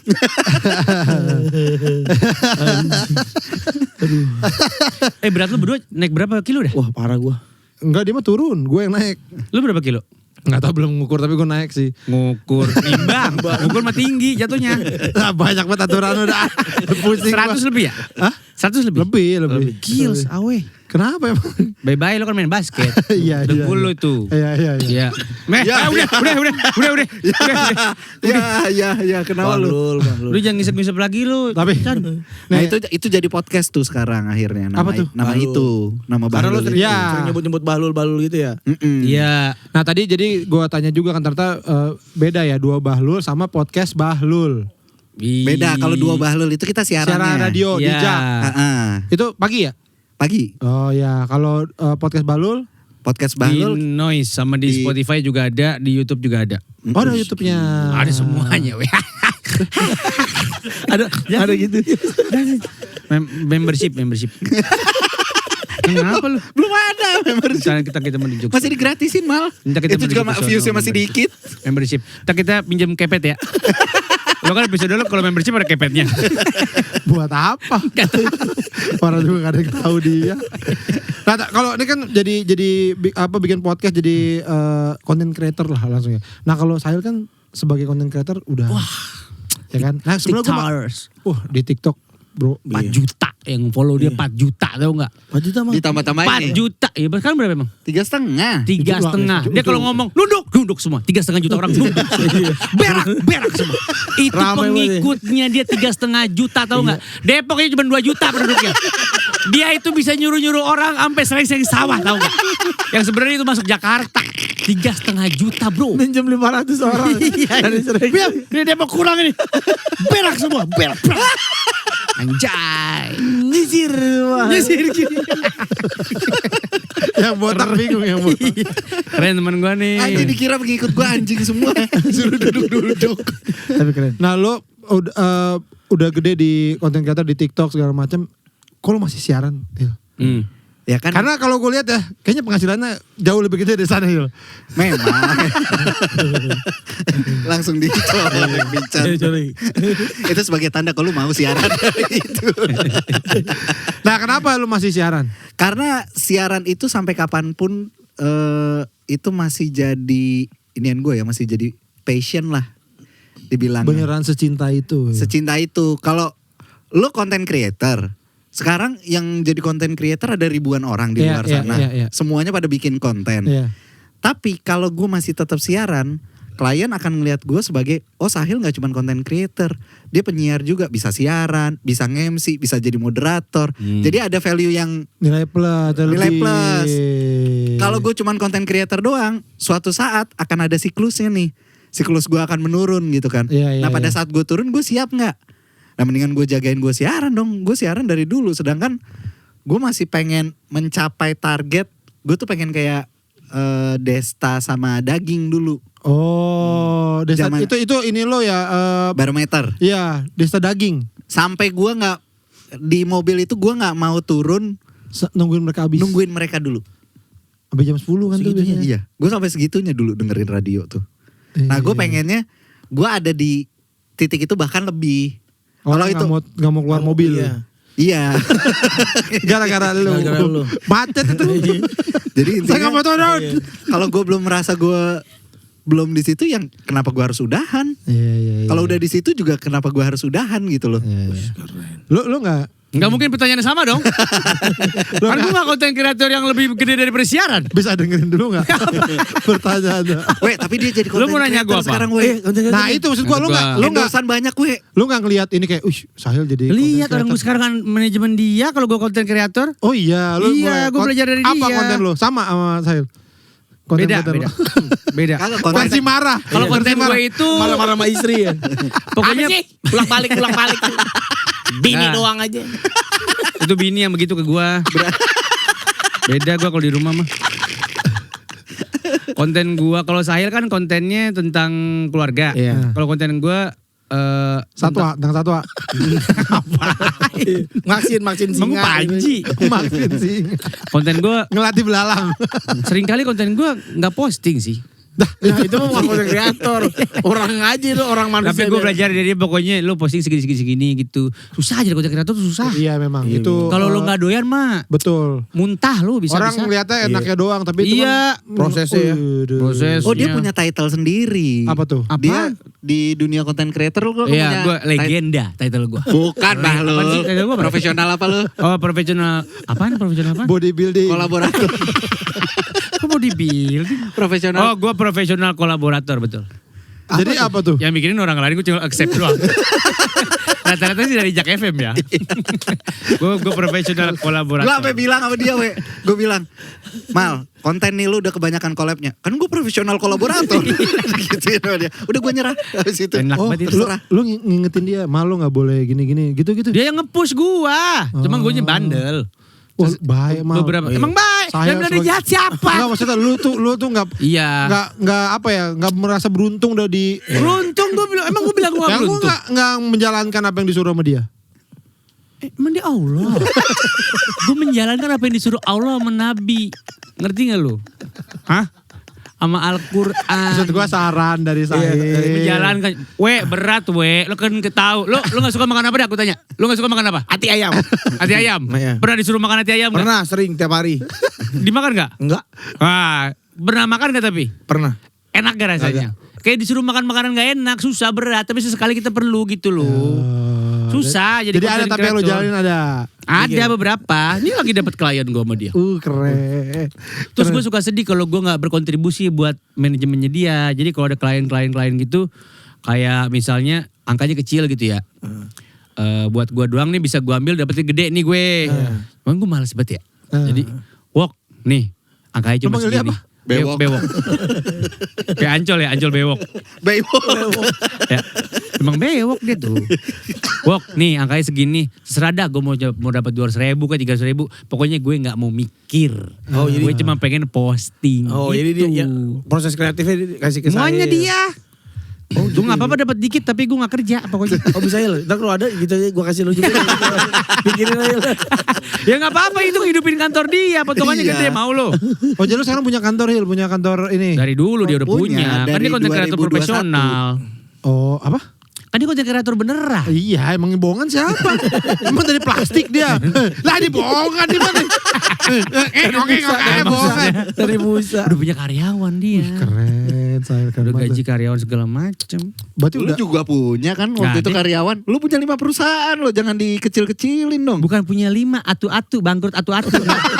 Berat lu berdua naik berapa kilo dah? Wah, parah gua. Enggak, dia mah turun, gue yang naik. Lu berapa kilo? Enggak tahu belum ngukur tapi gue naik sih. Ngukur imbang. Ngukur mah tinggi jatuhnya. Nah, banyak banget aturan udah. Pusing 100 lebih ya? Hah? 100 lebih? Lebih. Gils, awe. Kenapa emang? Bye-bye lo kan main basket. Iya. Dengkul lu itu. Iya. Iya. Udah. Ya, kenapa lu? Bahlul. Lu jangan ngisep-ngisep lagi lu. Tapi Nah, itu jadi podcast tuh sekarang akhirnya. Nama, Apa tuh? Nama Bahlul. itu. Nama Karena lu Bahlul. sering, Iya. sering nyebut-nyebut Bahlul gitu ya. Iya. Nah tadi jadi gue tanya juga kan ternyata beda ya 2 Bahlul sama podcast Bahlul. Beda kalau Dua Bahlul itu kita siarannya. Siaran radio di Iya. jam. Heeh. Itu pagi ya? Pagi Oh ya, kalau podcast Balul, podcast Di Bahlul Noise sama di Spotify juga ada, di YouTube juga ada. oh ada YouTube-nya. Ada semuanya, weh. Ada gitu. Membership. Kenapa lu? belum ada membership. Kita mau dijok. Masih digratisin mal. Ntar kita Itu juga beli episode viewsnya masih membership. dikit. Membership. Kita pinjam kepet ya. Lo kan episode dulu kalau membership ada kepetnya. Buat apa? Orang juga gak ada yang tahu dia. Nah, kalau ini kan jadi bikin podcast jadi content creator lah langsung ya. Nah kalau Sahil kan sebagai content creator udah, ya kan. Nah sebelum TikTokers. di TikTok bro 4 juta yang follow dia 4 juta tau gak? 4 juta mah. Ditambah-tambahin 4 juta. Ya sekarang berapa emang? 3,5. 3,5. Dia kalau ngomong nunduk semua. 3,5 juta orang nunduk. Berak semua. Itu Rame pengikutnya dia 3,5 juta tahu nggak? Depoknya cuma 2 juta penduduknya. Dia itu bisa nyuruh orang sampai sering sawah tahu nggak? Yang sebenarnya itu masuk Jakarta. 3,5 juta bro. Minjem 500 orang. Dari sering. Ini Depok kurang ini. Berak semua. Berak. Anjay. Nyisir. yang botak bingung yang botak. Keren teman gua nih. Anjing dikira pengikut gua anjing semua. Suruh duduk-duduk. Tapi keren. Nah lo udah gede di content creator di TikTok segala macam. Kok lo masih siaran? Il? Ya kan Karena kalau gue lihat ya, kayaknya penghasilannya jauh lebih gede dari sana Il. memang. Langsung dicolek bicara. Itu sebagai tanda kalau lu mau siaran. Itu. Nah kenapa lo masih siaran? Karena siaran itu sampai kapanpun itu masih jadi inian gue ya, masih jadi passion lah dibilang. Beneran secinta itu. Ya? Secinta itu. Kalau lu content creator, sekarang yang jadi content creator ada ribuan orang di luar sana. Iya. Semuanya pada bikin konten. Iya. Tapi kalau gue masih tetap siaran, klien akan ngelihat gue sebagai, oh Sahil gak cuma content creator, dia penyiar juga, bisa siaran, bisa nge-MC, bisa jadi moderator. Jadi ada value yang Nilai plus. Nilai plus. Kalau gue cuma content creator doang, suatu saat akan ada siklusnya nih. Siklus gue akan menurun gitu kan. Iya, Nah pada saat gue turun, gue siap gak? Nah mendingan gue jagain gue siaran dong. Gue siaran dari dulu. Sedangkan gue masih pengen mencapai target. Gue tuh pengen kayak Desta sama Daging dulu. Oh, Desta, Zaman- itu ini lo ya. Barometer. Iya, Desta Daging. Sampai gue gak, di mobil itu gue gak mau turun. Nungguin mereka habis. Nungguin mereka dulu. Sampai jam 10 kan tuh biasanya. Iya. Gue sampai segitunya dulu dengerin radio tuh. Nah gue pengennya gue ada di titik itu bahkan lebih. Kalau itu nggak mau keluar mobil. Iya. iya. Gara-gara lu. Gara-gara lu. Macet itu. Jadi Saya nggak mau intinya turun. kalau gue belum merasa gue belum di situ, yang kenapa gue harus udahan? Iya. Kalau udah di situ juga kenapa gue harus udahan gitu loh? Lu nggak. Enggak mungkin pertanyaannya sama dong. Kan gue gak konten kreator yang lebih gede dari persiaran. Bisa dengerin dulu nggak? Pertanyaannya. Weh tapi dia jadi Lu content mau nanya creator gua apa? sekarang weh. Nah itu maksud gua lu nggak Endorsan banyak weh. lu nggak ngelihat ini kayak, Sahil jadi. Lihat content orang gue creator. sekarang kan manajemen dia kalau gue konten kreator. Oh iya, lu Iya, mulai gua belajar dari apa dia. konten lu? Sama sama Sahil. Konten Beda. Beda. Kagak konten. Versi marah. Kalau konten gue itu Marah-marah sama istri ya. pokoknya Pulang balik. Bini Nah. doang aja. itu bini yang begitu ke gue. Beda gue kalau di rumah mah. Konten gue kalau Sahil kan kontennya tentang keluarga. Iya. Kalau konten gue Satwa, tentang satwa. Maksin Emang singa. Panji. Makin sih. Konten gue Ngelatih belalang. seringkali konten gue nggak posting sih. Nah, itu mah bukan konten kreator. Orang aja itu orang manusia. Tapi gue belajar dari dia, pokoknya lu posting segini gitu. Susah aja konten kreator tuh susah. Iya memang Iya, itu. Kalau lu nggak doyan mah betul. muntah lu bisa. Orang ngeliatnya enaknya doang, tapi itu Iya, kan prosesnya ya. Waduh. Proses. Oh dia Iya. punya title sendiri. Apa tuh? Dia di dunia content creator lu punya Iya, gue legenda title gue. Bukan bah lu. Apaan sih? Title gua apa? Profesional apa lu? Oh profesional. Apaan profesional apa? Bodybuilding. Kolaborator. Kok mau dibuilding? Profesional. Oh gue profesional kolaborator betul. Jadi apa tuh? Yang mikirin orang lain gue cuma accept doang. Rata-rata sih dari Jak FM ya. Gue profesional kolaborator. Gue sampai bilang sama dia, gue bilang, Mal, konten nih lu udah kebanyakan collabnya. Kan gue profesional kolaborator. Gitu dia. Udah gue nyerah habis itu. Enak Oh, banget itu. lu ngingetin dia, malu nggak boleh gini-gini, gitu-gitu. Dia yang nge-push gua. Cuma gue bandel. Wah, baik mal. Beberapa. Iya. Emang baik. Saya Yang berani sebagai- jahat siapa? Enggak, maksudnya lu tuh Iya. nggak apa ya, nggak merasa beruntung udah di. Beruntung gue bilang. Emang gue bilang gue Yang lu beruntung. nggak menjalankan apa yang disuruh sama dia. Emang dia Allah. Gue menjalankan apa yang disuruh Allah sama Nabi. Ngerti gak lu? Hah? Sama Al-Quran. Maksud gua saran dari saya. Menjalankan. Berat Lo kan ketahu. Lo gak suka makan apa dah aku tanya. Lo gak suka makan apa? Hati ayam. Hati ayam. Iya. Pernah disuruh makan hati ayam gak? Pernah sering tiap hari. Dimakan gak? Enggak, Wah, pernah makan gak tapi? pernah. Enak gak rasanya? Kayak disuruh makan makanan gak enak, susah, berat. Tapi sesekali kita perlu gitu loh. Susah jadi ada content tapi yang lu creator. jalanin ada. Ada beberapa. Ini lagi dapat klien gue sama dia. Keren. Terus gue suka sedih kalau gue nggak berkontribusi buat manajemennya dia. Jadi kalau ada klien gitu, kayak misalnya angkanya kecil gitu ya. Buat gue doang nih bisa gue ambil dapetnya gede nih gue. Cuman gue males banget ya. Jadi, wok nih angkanya Lu cuma panggil dia segini. apa? Bewok. Bewok. Kayak Ancol ya, Ancol bewok. Ya. Emang bewok dia tuh. Wok nih angkanya segini. Terserah dah gue mau dapat 200.000 ke 300.000. Pokoknya gue gak mau mikir. Oh, jadi- gue cuma pengen posting. Oh, gitu. jadi dia proses kreatifnya dikasih ke saya. Semuanya dia. Oh, gue gak apa-apa dapat dikit tapi gue gak kerja pokoknya. Oh bisa ya lo. Ntar kalau ada gitu aja gue kasih lo juga. Pikirin aja lo. Ya gak apa-apa itu hidupin kantor dia. Potongannya Iya. gede mau lo. Oh jadi lu sekarang punya kantor Hil, punya kantor ini. Dari dulu dia udah Punya, punya. Kan dari dia konten kreator 2021. profesional. Oh apa? Kan dia konten kreator beneran. Iya emang bohongan siapa? Emang dari plastik dia. Lah di bohongan di mana? Bohongan. Dari Musa. Udah punya karyawan dia. Keren, saya keren Udah gaji banget. karyawan segala macem. Berarti Lu udah juga punya kan waktu Nggak itu ada. karyawan. Lu punya 5 perusahaan lo, jangan dikecil-kecilin dong. Bukan punya 5, atu-atu, bangkrut atu-atu.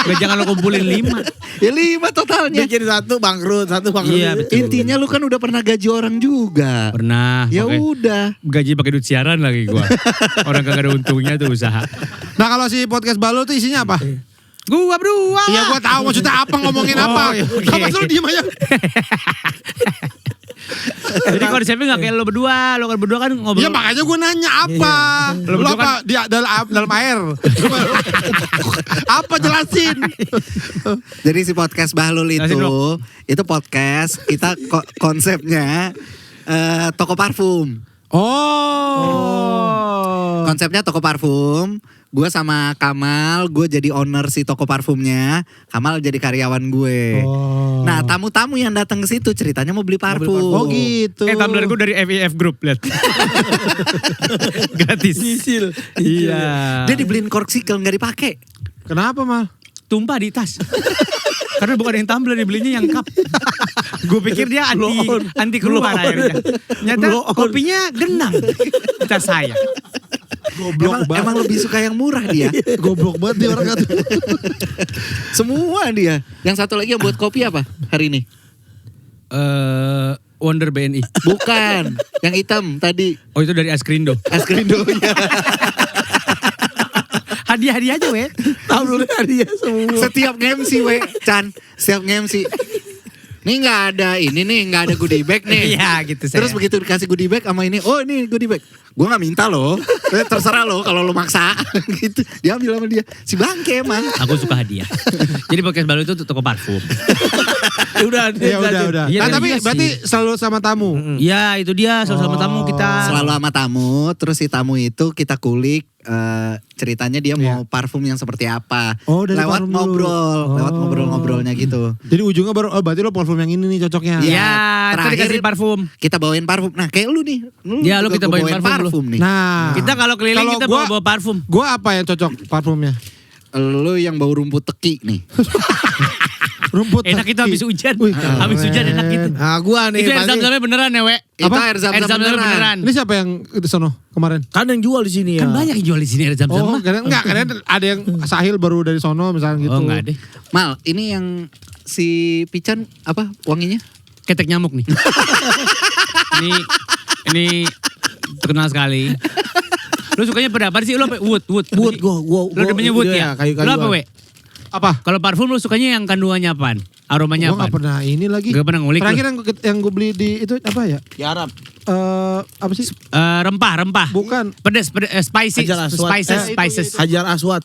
Gak jangan lo kumpulin 5. Ya 5 totalnya. Bikin satu bangkrut. Iya, betul. Intinya lu kan udah pernah gaji orang juga. Pernah. Ya pakai- udah. Gaji pakai duit siaran lagi gua. Orang kagak ada untungnya tuh usaha. Nah kalau si podcast Balu tuh isinya apa? Gua berdua. Iya gua tahu maksudnya apa ngomongin apa. iya, oke. Apa lu diem aja. Jadi konsepnya gak kayak lo berdua. Lo kan berdua kan ngobrol. Ya makanya gue nanya apa. Lu Lu berdua apa di dalam air. Apa jelasin. Jadi si podcast Bahlul Jelasin itu podcast kita konsepnya toko parfum. Oh. Konsepnya toko parfum. Gue sama Kamal, gue jadi owner si toko parfumnya. Kamal jadi karyawan gue. Oh. Nah tamu-tamu yang datang ke situ ceritanya mau beli parfum. Oh gitu. Tumbler gue dari FIF Group lihat. Gratis. Sisil. Iya. Dia dibeliin corksicle nggak dipakai. Kenapa mal? Tumpah di tas. Karena bukan yang tumbler dibelinya yang cup. Gue pikir dia anti keluar airnya. Nyata kopinya genang. Kita sayang. Emang lebih suka yang murah dia. Goblok banget dia orang itu. Semua dia. Yang satu lagi yang buat kopi apa hari ini? Wonder BNI. Bukan. Yang hitam tadi. Oh itu dari Askrindo. Es kerindonya. Hadiah-hadiah aja weh. Tahu dia semua. Setiap nge-MC we. Chan. Setiap nge-MC. Nih gak ada ini nih. Gak ada goodie bag nih. Iya gitu saya. Terus begitu dikasih goodie bag sama ini. Oh ini goodie bag. Gue gak minta loh. Terserah lo kalau lo maksa. Gitu. Dia ambil sama dia. Si bangke emang. Aku suka hadiah. Jadi podcast baru itu toko parfum. Udah. Ya udah. Iya, Nah, dari tapi dia sih. berarti selalu sama tamu. Iya itu dia sama tamu kita. Selalu sama tamu. Terus si tamu itu kita kulik. Ceritanya dia mau parfum yang seperti apa. Oh, dari lewat parfum dulu. ngobrol. Lewat Oh. ngobrol-ngobrolnya gitu. Jadi ujungnya baru berarti lo parfum yang ini nih cocoknya. Iya. Iya, tadi terakhir kasih parfum. Kita bawain parfum. Nah kayak lu nih. Iya, lu juga kita gua bawain parfum nih. Nah, Kita kalau keliling Kalau kita gua- bawa parfum. gua apa yang cocok parfumnya? Lu yang bau rumput teki nih. Rumput. Enak itu teki. habis hujan. Wih, Habis hujan enak gitu. Nah gua nih Itu air pasti- zam-zamnya beneran ya, We? Itu Apa? air zam-zam Zam-zamnya beneran. Ini siapa yang di sono kemarin? kan yang jual di sini ya. Kan banyak yang jual di sini air zam-zam Oh, mah. kadang ada yang Sahil baru dari sono misalnya gitu. Oh, enggak deh. Mal, ini yang si Pican apa wanginya? Ketek nyamuk nih. ini terkenal sekali. Lu sukanya pada apa sih? Lu apa? Wood. Wood gua. Lu demennya wood ya? Kayu-kayu. Lu apa, We? Apa? Kalau parfum lu sukanya yang kandungannya apaan? Aromanya Gue apa? gak pernah ini lagi. Gak pernah ngulik Terakhir yang gue beli di itu apa ya? Di Arab. Apa sih? Rempah. Bukan. Pedes, spicy. Hajar Aswad. Spices. Hajar Aswad.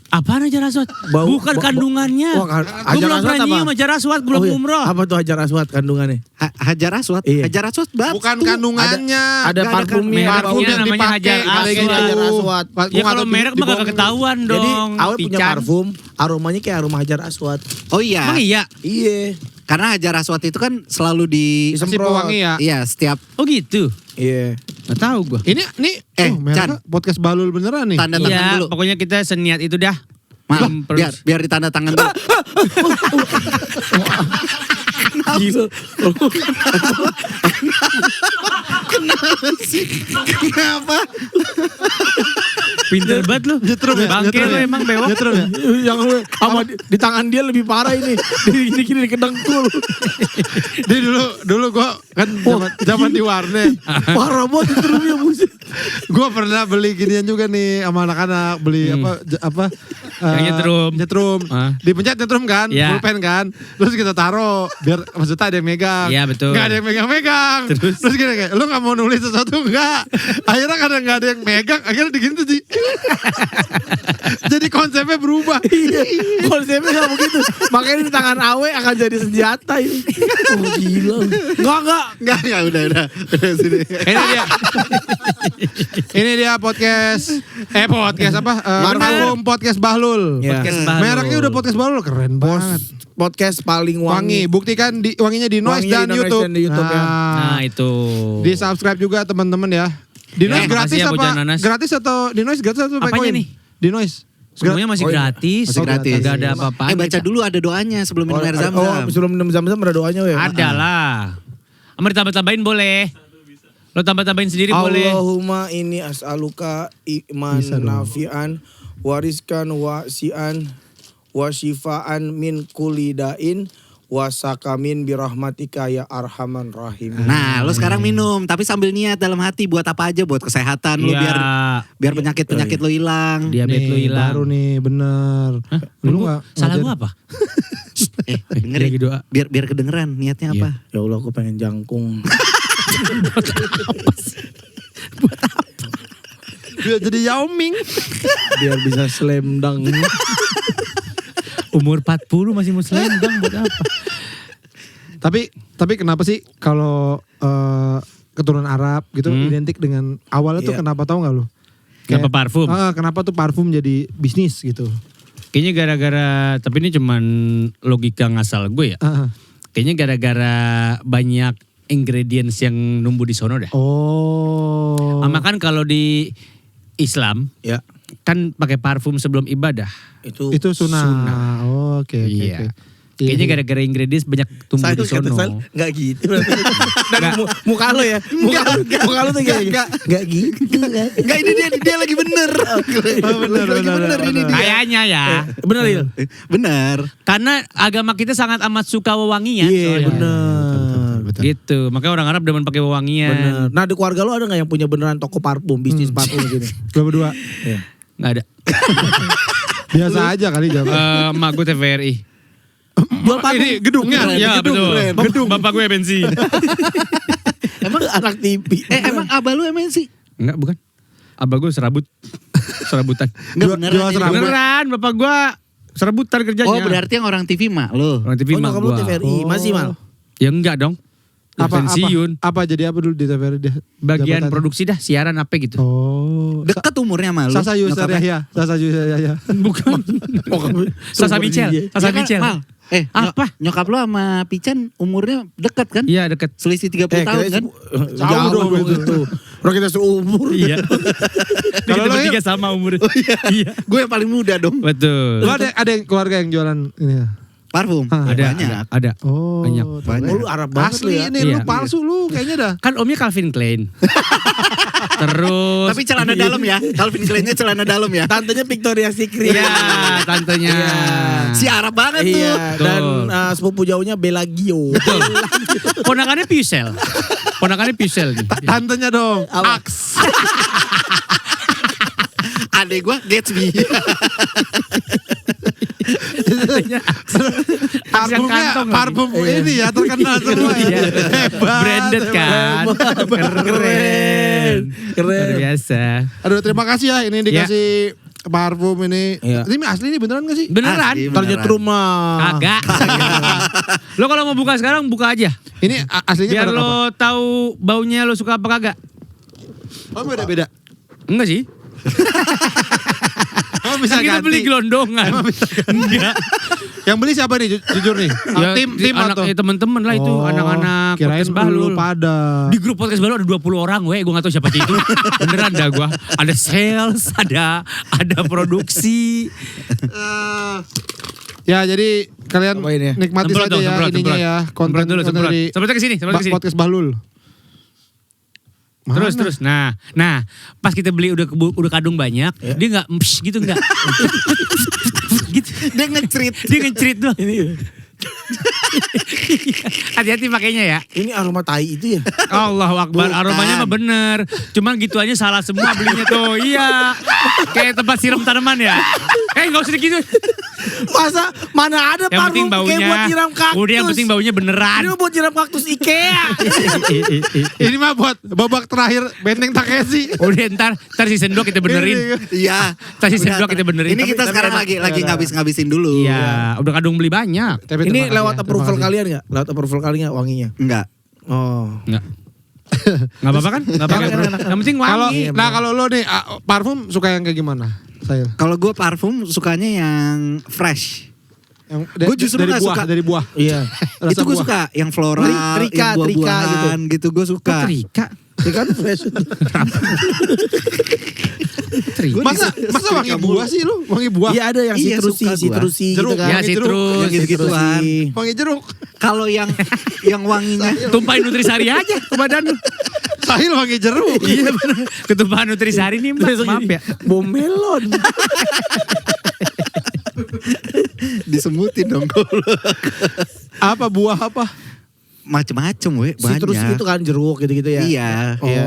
Apaan Hajar Aswad? Bau- Bukan bau- kandungannya. Wah, Gue Hajar belum Aswad pernah apa? nyium Hajar Aswad, belum iya. umroh. Apa tuh Hajar Aswad kandungannya? Hajar Aswad. Iya. Hajar Aswad batu. Bukan kandungannya. Ada Nggak ada parfumnya. Parfumnya yang namanya dipakai, Hajar ada Aswad. gitu. Hajar Aswad. Ya kalau merek mah gak ketahuan dong. Jadi awet punya Pican. parfum, aromanya kayak aroma Hajar Aswad. Oh iya. Emang iya? Iya. Karena Hajar Aswad itu kan selalu di Si pewangi ya. Iya, setiap Oh gitu? Iya. Gak tahu gue. Ini Chan. mereknya podcast Balul beneran nih. tanda tangan Iya, dulu. pokoknya kita seniat itu dah. Mal, Belum biar ditanda tangan dulu. Gila. Kenapa? Pinter banget lu. Nyetrum ya? Bangke Nyetrum lu ya? emang bewok. Nyetrum ya? Yang sama di tangan dia lebih parah ini. Di kiri kedengkul. Dia dulu gue kan zaman di warnet. Parah banget nyetrum buset. Gue pernah beli ginian juga nih sama anak-anak. Beli apa? Yang nyetrum. Nyetrum. Ah. Dipencet nyetrum kan? Iya. Pulpen kan? Terus kita taruh biar maksudnya ada yang megang. Iya, betul. Gak ada yang megang-megang. Terus gini kayak, lu gak mau nulis sesuatu enggak? Akhirnya karena gak ada yang megang, akhirnya digintu sih. Jadi konsepnya berubah. Iya, konsepnya gak begitu. Makanya di tangan Awe akan jadi senjata ini. Oh gila. Enggak. Enggak, udah sini. Ini dia podcast apa? Parfum podcast Bahlul. Iya. Podcast Bahlul. Mereknya udah podcast Bahlul, keren banget. Podcast paling Wangi, wangi. buktikan wanginya di Noise Wanginya dan di Noise YouTube. dan di YouTube, ya. Nah itu. Di subscribe juga teman-teman ya. Di Noise gratis makasih ya, apa? Bojan Nanas. Gratis atau di Noise gratis atau pakai Apanya koin? nih? Di Noise. Semuanya masih Oh, iya. gratis. Masih gratis. Gak ada apa-apaan. Baca dulu ada doanya sebelum minum air zam-zam. sebelum minum zam-zam ada doanya ya. Ada lah. Sama ditambah-tambahin boleh. Lo tambah-tambahin sendiri boleh. Allahumma ini as'aluka iman Bisa dong. nafi'an wariskan wasi'an wasifaan min kulli da'in wasakamin birahmatika ya arhaman rahim. Nah, lu sekarang minum, tapi sambil niat dalam hati buat apa aja, buat kesehatan lu Iya. biar penyakit-penyakit lu hilang. Diabetes lu Nih, hilang. baru nih, bener. Hah? Lu nggak Salah ngajar- gua apa? Dengerin. Lagi doa. Biar kedengeran niatnya apa? Ya Allah aku pengen jangkung. Biar jadi Yao Ming. Biar bisa slam dunk. Umur 40 masih mau selendang buat apa? Tapi kenapa sih kalau keturunan Arab gitu identik dengan awalnya tuh Iya. kenapa tahu nggak lu? Kenapa Kayak, parfum? kenapa tuh parfum jadi bisnis gitu? Kayaknya gara-gara, tapi ini cuman logika ngasal gue ya. Ah, Kayaknya gara-gara banyak ingredients yang numbuh di sono dah. oh. Sama kan kalau di Islam Ya, kan pakai parfum sebelum ibadah. itu Sunnah. Oh, oke. Iya. Oke. Kayaknya gara-gara ingredients banyak tumbuh di sono. Enggak gitu. Dan muka lo ya. Muka lo tuh enggak gitu. Enggak, ini dia lagi bener. bener, Lagi bener, bener ini bener. dia. Kayaknya ya. Bener ya? Bener. Karena agama kita sangat amat suka wewangian. Iya, soalnya. bener. Betul. Gitu. Makanya orang Arab demen pakai wewangian. Bener. Nah di keluarga lo ada gak yang punya beneran toko parfum, bisnis parfum gini? Lo berdua. Nggak ada. Biasa aja kali jawab. Emak gue TVRI. Jual parfum? Ini gedungnya. Ya gedung, betul. Bapak gue bensin. Emang anak TV. Emang abah lu MNC? Enggak, bukan. Abah gue serabutan. Enggak beneran. jual ini. serabut. Beneran, bapak gue serabutan kerjanya. Oh, berarti yang orang TV mak lu. Orang TV Oh, mak nyokap lo gue. TVRI, masih mal? Ya enggak dong. Pensiun. Apa jadi apa dulu di TVRI dia? Bagian Jabatannya? produksi dah, siaran apa gitu. Oh. Deket umurnya sama lu. Sasa Yusar nyokapnya. Yahya. Sasa Yusar Yahya. Bukan. Sasa Michel. Sasa Ya kan, Michel. Mal, Apa? Nyokap lu sama Pican umurnya deket kan? Iya deket. Selisih 30 tahun kan? Jauh dong itu. Orang kita seumur. Iya. Kalau Kita lo bertiga sama umur. Iya. Gue yang paling muda dong. Betul. Lo ada yang keluarga yang jualan ini ya? Parfum. Ada. Ada. Oh. Banyak. Banyak. Oh, lu Arab banget Asli lu ya. ini Iya. lu palsu lu kayaknya dah. Kan omnya Calvin Klein. Terus. Tapi celana dalam ya. Calvin Klein-nya celana dalam ya. Tantenya Victoria Secret. Iya, tantenya. Si Arab banget tuh. Iya, dan Betul. sepupu jauhnya Belagio. Ponakannya Pusel. Ponakannya Pusel nih. Tantenya dong. Apa? Aks. Adek gue Gatsby. Parfum ini ya terkenal semua ya. Hebat. Branded kan. Keren. Luar biasa. Aduh terima kasih ya ini dikasih parfum ini. Iya. Ini asli ini beneran gak sih? Beneran? Asli. Ternyata rumah. Kagak. Lo kalau mau buka sekarang buka aja. Ini aslinya Biar merek apa? lo tahu baunya lo suka apa kagak. Oh beda-beda. Enggak sih. Oh bisa Kan kita ganti. beli gelondongan. Emang bisa ganti. Enggak. Yang beli siapa nih jujur nih? Ya, Tim anak, atau? temen-temen lah itu Oh, anak-anak kirain podcast Bahlul. lu pada. Di grup podcast Bahlul ada 20 orang, gue gak tahu siapa itu. Beneran dah gue. Ada sales, ada produksi. Ya jadi kalian Apain ya? nikmati Semprot saja dong, ya semprot, ininya semprot. ya konten Semprot dulu, semprot. dari Semprotnya ke sini, semprotnya ke sini. podcast Bahlul. Mana? Terus. Nah, pas kita beli udah kadung banyak, dia nggak gitu nggak. Gitu. Dia ngecerit. Dia ngecerit doang. Ini Hati-hati pakainya ya. ini aroma tai itu ya. Allahu Akbar, Bukan. aromanya mah bener. Cuman gitu aja salah semua belinya tuh. Iya. Kayak tempat siram tanaman ya. Gak usah gitu. Masa mana ada Yang penting parfum baunya. kayak buat nyiram kaktus. Udah yang penting baunya beneran. Ini mah buat nyiram kaktus IKEA. Ini mah buat babak terakhir Benteng Takeshi. Udah ntar si sendok kita benerin. Iya. Tadi sendok kita benerin. Ini kita Tapi sekarang enak. lagi ngabis-ngabisin dulu. Iya, udah kadung beli banyak. Tapi Ini terima kasih lewat ya, approval terima kasih. kalian nggak? Lewat approval kalian nggak wanginya? Enggak. Oh. Enggak. Enggak apa-apa kan? Enggak apa-apa. Enak, enak. Yang penting Kalau wangi. kalau lo nih parfum suka yang kayak gimana? Saya. Kalau gue parfum sukanya yang fresh. Yang Gua justru dari nggak buah, suka. dari buah. Iya. Rasa Itu gue buah. suka yang floral, Trika, yang buah-buahan gitu gue suka. Trika. Ini kan fresh. Trika. Masa wangi buah sih lu? Wangi buah? Iya ada yang Iya, sitrusi, suka gua. sitrusi gitu Jeruk. kan. Ya Wangi sitrus. jeruk. Yang gitu-gituan. Wangi jeruk. Kalau yang wanginya Tumpahin Nutrisari aja ke badan lu. Sahil wangi jeruk. Iya bener. Ketumpahan Nutrisari nih mas. Maaf ya. Bom melon. disemutin dong kalau Apa buah apa? macem-macem we banyak. Citrus itu kan jeruk gitu-gitu ya. Iya.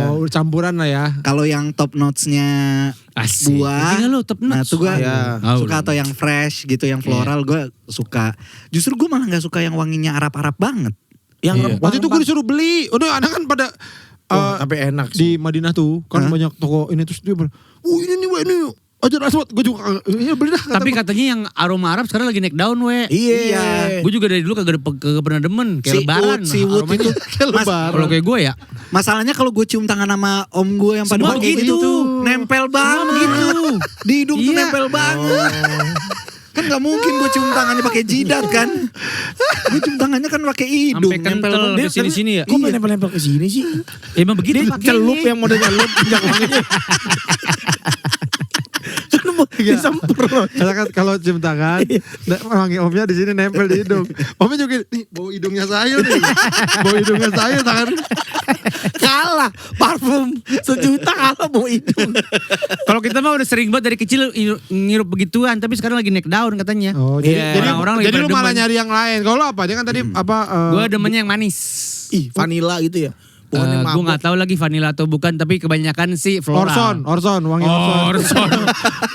Oh, campuran lah ya. Kalau yang top notes-nya Asik. buah, Gila lu, top nah notes. tuh gue Iya. suka, atau yang fresh gitu, yang floral gue suka. Justru gue malah nggak suka yang wanginya Arab-Arab banget. Yang Iya. rempah. Waktu itu gue disuruh beli. Udah anak kan pada sampai enak di sih. Madinah tuh kan Hah? banyak toko ini terus dia bilang, ini nih ini aja rasmat. Gue juga iya beli dah. Tapi katanya yang aroma Arab sekarang lagi naik daun we. Iya. Gue juga dari dulu kagak pernah demen. Kayak Si lebaran. Wood aromanya. itu Kayak Mas, lebaran. Kalau kayak gue ya. masalahnya kalau gue cium tangan sama om gue yang pada Semua pakai gitu. itu nempel banget begitu. di hidung tuh Iya. nempel banget. Kan nggak mungkin gue cium tangannya pakai jidat kan. Gue cium tangannya kan pakai hidung Sampai kental banget. ke sini-sini ya. Kok nempel-nempel ke sini sih? Emang begitu Dia pakainya. celup yang modelnya celup minyak wanginya. Kan mau disempur. Karena kan kalau cium tangan, wangi omnya di sini nempel di hidung. Omnya juga nih bau hidungnya saya nih. Bau hidungnya saya tangan. Kalah parfum 1 juta kalah mau hidung. Kalau kita mah udah sering banget dari kecil ngirup begituan, tapi sekarang lagi naik daun katanya. Oh, Iya. jadi Orang-orang lagi jadi lu pada malah demen. nyari yang lain. Kalau lu apa? Dia kan tadi apa? Gue demennya yang manis. Ih, vanilla gitu ya. Bukannya Gue mabuk. nggak tahu lagi vanilla atau bukan, tapi kebanyakan sih floral. Orson, wangi Orson. Orson.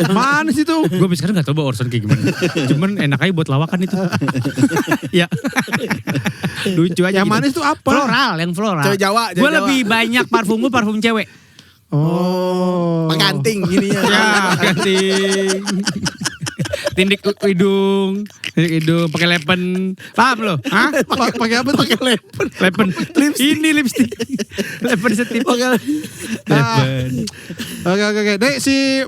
Manis itu. Gue sekarang nggak tahu bahwa Orson kayak gimana. Cuman enak aja buat lawakan itu. Ya. Lucu aja. Yang gitu. manis tuh apa? Floral, yang floral. Cewek Jawa, cewek Gue Jawa. lebih banyak parfum gue parfum cewek. Oh. Penganting gininya. Ya, ganting. Tindik hidung, pakai lepen. Paham lo? Hah? Pakai apa tuh? Pakai lepen. Lepen. Ini lipstick. Lepen setip. Lepen. Oke. Dek si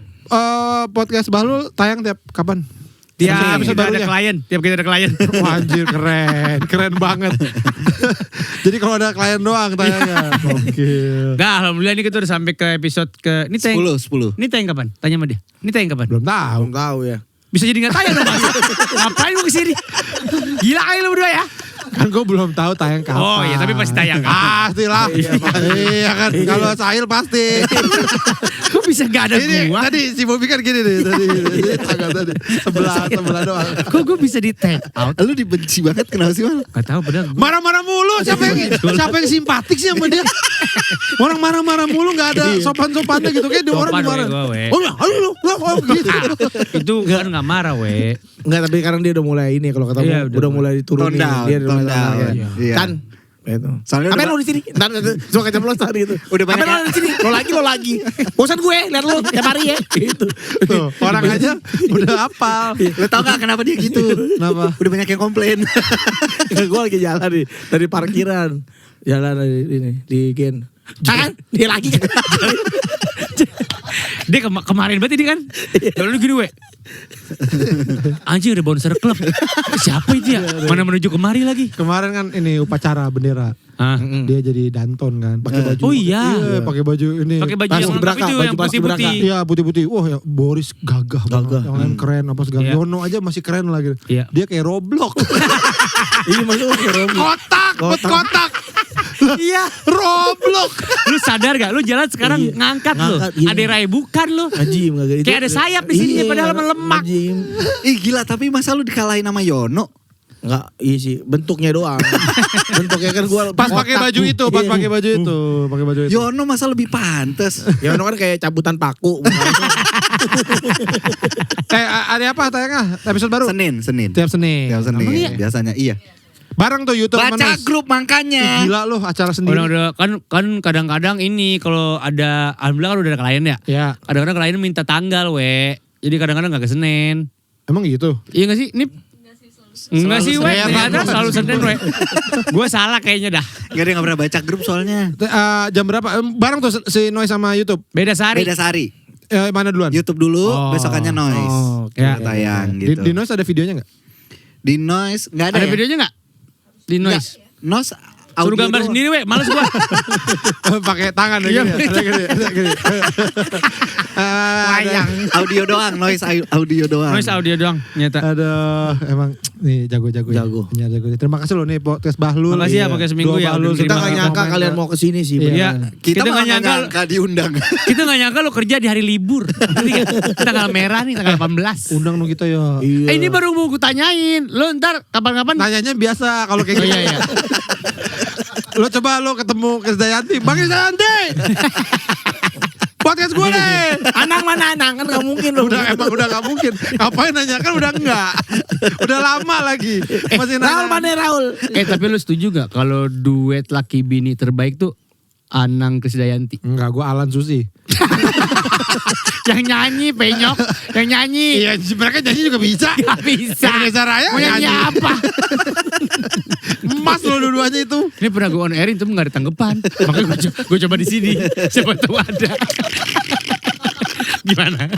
podcast Bahlul tayang tiap kapan? Tiap Episode kita ada barunya. klien, tiap kita ada klien. Wah, anjir keren banget. Jadi kalau ada klien doang tayangnya. Oke. Enggak, alhamdulillah ini kita udah sampai ke episode ke ini tayang. 10. Ini tayang kapan? Tanya sama dia. Ini tayang kapan? Belum tahu. Belum tahu ya. Bisa jadi nggak tayang dong Mas. Ngapain lu kesini? Gila kali lu berdua ya. Kan gue belum tahu tayang kapan. Oh iya, tapi pasti tayang. Pasti lah. Iya kan. Kalau Sahil pasti. Kok bisa gak ada Ini gua? tadi si Bobby kan gini nih tadi sebelah doang. Kok gue bisa di take out? Lu dibenci banget kenapa sih, Mal? Gak tahu padahal gue. Marah-marah mulu, siapa yang simpatik sih sama dia? Orang marah-marah mulu nggak ada sopan-sopannya gitu kayak dia orang Sopan, marah. we, gua, we. Oh ya, ayo lu, gitu. Itu kan gak marah we. Enggak, tapi sekarang dia udah mulai ini kalau ketemu Iya, udah mulai diturunin. Tone down, Dia udah tone mulai down. ya. Iya. Kan itu. Soalnya Apa udah- lo di sini? Ntar suka keceplosan gitu. Udah banyak Apa lo di sini? Lo lagi. Bosan gue lihat lo tiap hari ya. Gitu. Tuh, orang aja udah hafal. Lu tau gak kenapa dia gitu? Kenapa? Udah banyak yang komplain. Gue lagi jalan nih dari parkiran. Jalan dari ini di Gen. Kan dia lagi kan. Dia kemarin berarti dia kan. Lalu gini we. Anjing ada bouncer club. Siapa itu ya? Mana menuju kemari lagi? Kemarin kan ini upacara bendera. Hah? Dia jadi danton kan, pakai baju. Oh iya. Pakai baju ini. Pakai baju Pas yang lengkap beraka, itu baju yang pas putih-putih. beraka. Iya putih-putih. Wah ya Boris gagah banget. Gagah. Yang lain keren apa segala. Iya. Yono aja masih keren lagi. Iya. Dia kayak Roblox. Iya maksudnya kayak Romi. kotak, buat kotak. Iya. Roblox. Lu sadar gak? Lu jalan sekarang Iya. ngangkat lu. Ngangkat, iya. Ada rai bukan lu. Ajim kagak itu. Kayak ada sayap di sini, Iya, padahal melemak. Ajim. Ih gila, tapi masa lu dikalahin sama Yono? Enggak, iya sih, bentuknya doang. Bentuknya kan gua Pas pakai baju itu, pas pakai baju itu, pakai baju itu. Yono masa lebih pantes? Ya kan kayak cabutan paku. Ada apa tayangnya? Episode baru? Senin. Tiap Senin. Tiap Senin. Emang iya? Biasanya iya. Bareng tuh YouTube sama Baca Nice. grup makanya. Gila lu acara sendiri. Udah kan kadang-kadang ini kalau ada alhamdulillah kan udah ada klien ya. Ya, Kadang-kadang klien minta tanggal we. Jadi kadang-kadang gak ke Senin. emang gitu. Iya gak sih? Ini Enggak sih we, Senin. ternyata selalu Senin we. Gue salah kayaknya dah. Gak ada yang gak pernah baca grup soalnya. Jam berapa? Bareng tuh si Noise sama YouTube. Beda sehari. Beda sehari. Mana duluan? YouTube dulu, Oh. besokannya Noise. Oh, oke. Ya. Tayang Di, gitu. di Noise ada videonya nggak? Di Noise nggak ada, Ada ya? videonya gak? Di Nggak. Noise. Noise Suruh audio gambar doang. sendiri we, males gua. Pakai tangan Iya. ada gini. Wayang. Audio doang, Noise audio doang. Noise audio doang nyata. Aduh, emang nih jago-jago. Jago. Penyiar jago. Terima kasih loh nih podcast Bahlul. Makasih ya, pakai seminggu Dua ya, Bahlul. udah Kita Terima nggak kasih. nyangka kalian mau kesini sih. Iya. beneran. Kita Kita malah nggak nggak nyangka. nyangka diundang. Kita gak nyangka lo kerja di hari libur. Ngerti nggak? Tanggal merah nih, tanggal 18. Undang dong kita ya. Iya. Ini baru mau gue tanyain. Lo ntar kapan-kapan. Nanyanya biasa kalau kayak Oh gitu. iya iya. Lo coba lo ketemu Krisdayanti. Bang Krisdayanti. Podcast gue deh. Anang mana Anang kan nggak mungkin loh. Emang udah gak mungkin. Ngapain nanya kan udah enggak. Udah lama lagi. Masih Raul nanya. mana Raul? Tapi lo setuju gak kalau duet laki bini terbaik tuh Anang Krisdayanti? Enggak, gue Alan Susi. Yang nyanyi penyok, yang nyanyi. Iya, mereka nyanyi juga bisa. Gak bisa. Indonesia Raya Mau nyanyi nyanyi. apa? Emas lo dua-duanya itu. Ini pernah gue on airin tuh gak ada tanggapan. Makanya gue coba di sini. Siapa tahu ada. Gimana?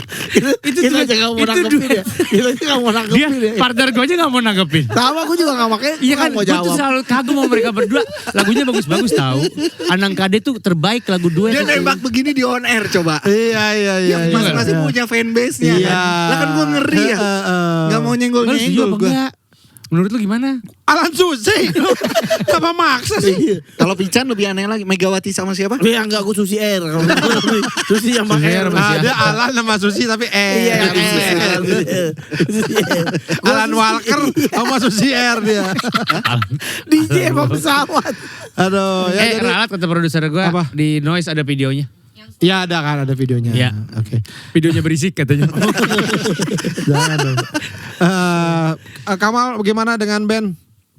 Kita aja nggak mau nanggepin ya. Kita aja nggak mau Dia nanggepin ya. partner gue aja gak mau nanggepin. Sama aku juga nggak makanya. Iya kan, mau gue tuh jawab. selalu kagum sama mereka berdua. Lagunya bagus-bagus tahu. Anang Kade tuh terbaik lagu duet. Dia nembak begini di on air coba. Iya. Yang masing-masing punya fanbase-nya Iya. kan. Lah kan gue ngeri ya. Gak mau Lo setuju nyenggol-nyenggol apa gue. enggak? Menurut lu gimana? Alan Susi. Kenapa maksa sih? Kalau Pican lebih aneh lagi. Megawati sama siapa? Iya enggak, aku Susi Air. Kalau Susi yang pakai Susi Air Air. masih Ada Alan sama Susi tapi Iya, yang Air. Susi Air. Alan Walker sama Susi R dia. DJ emang pesawat. Aduh, ya jadi. Ralat kata produser gue Apa? di Noise ada videonya. Ya ada kan ada videonya. Iya. Oke. Videonya berisik katanya. Jangan dong. Kamal bagaimana dengan band?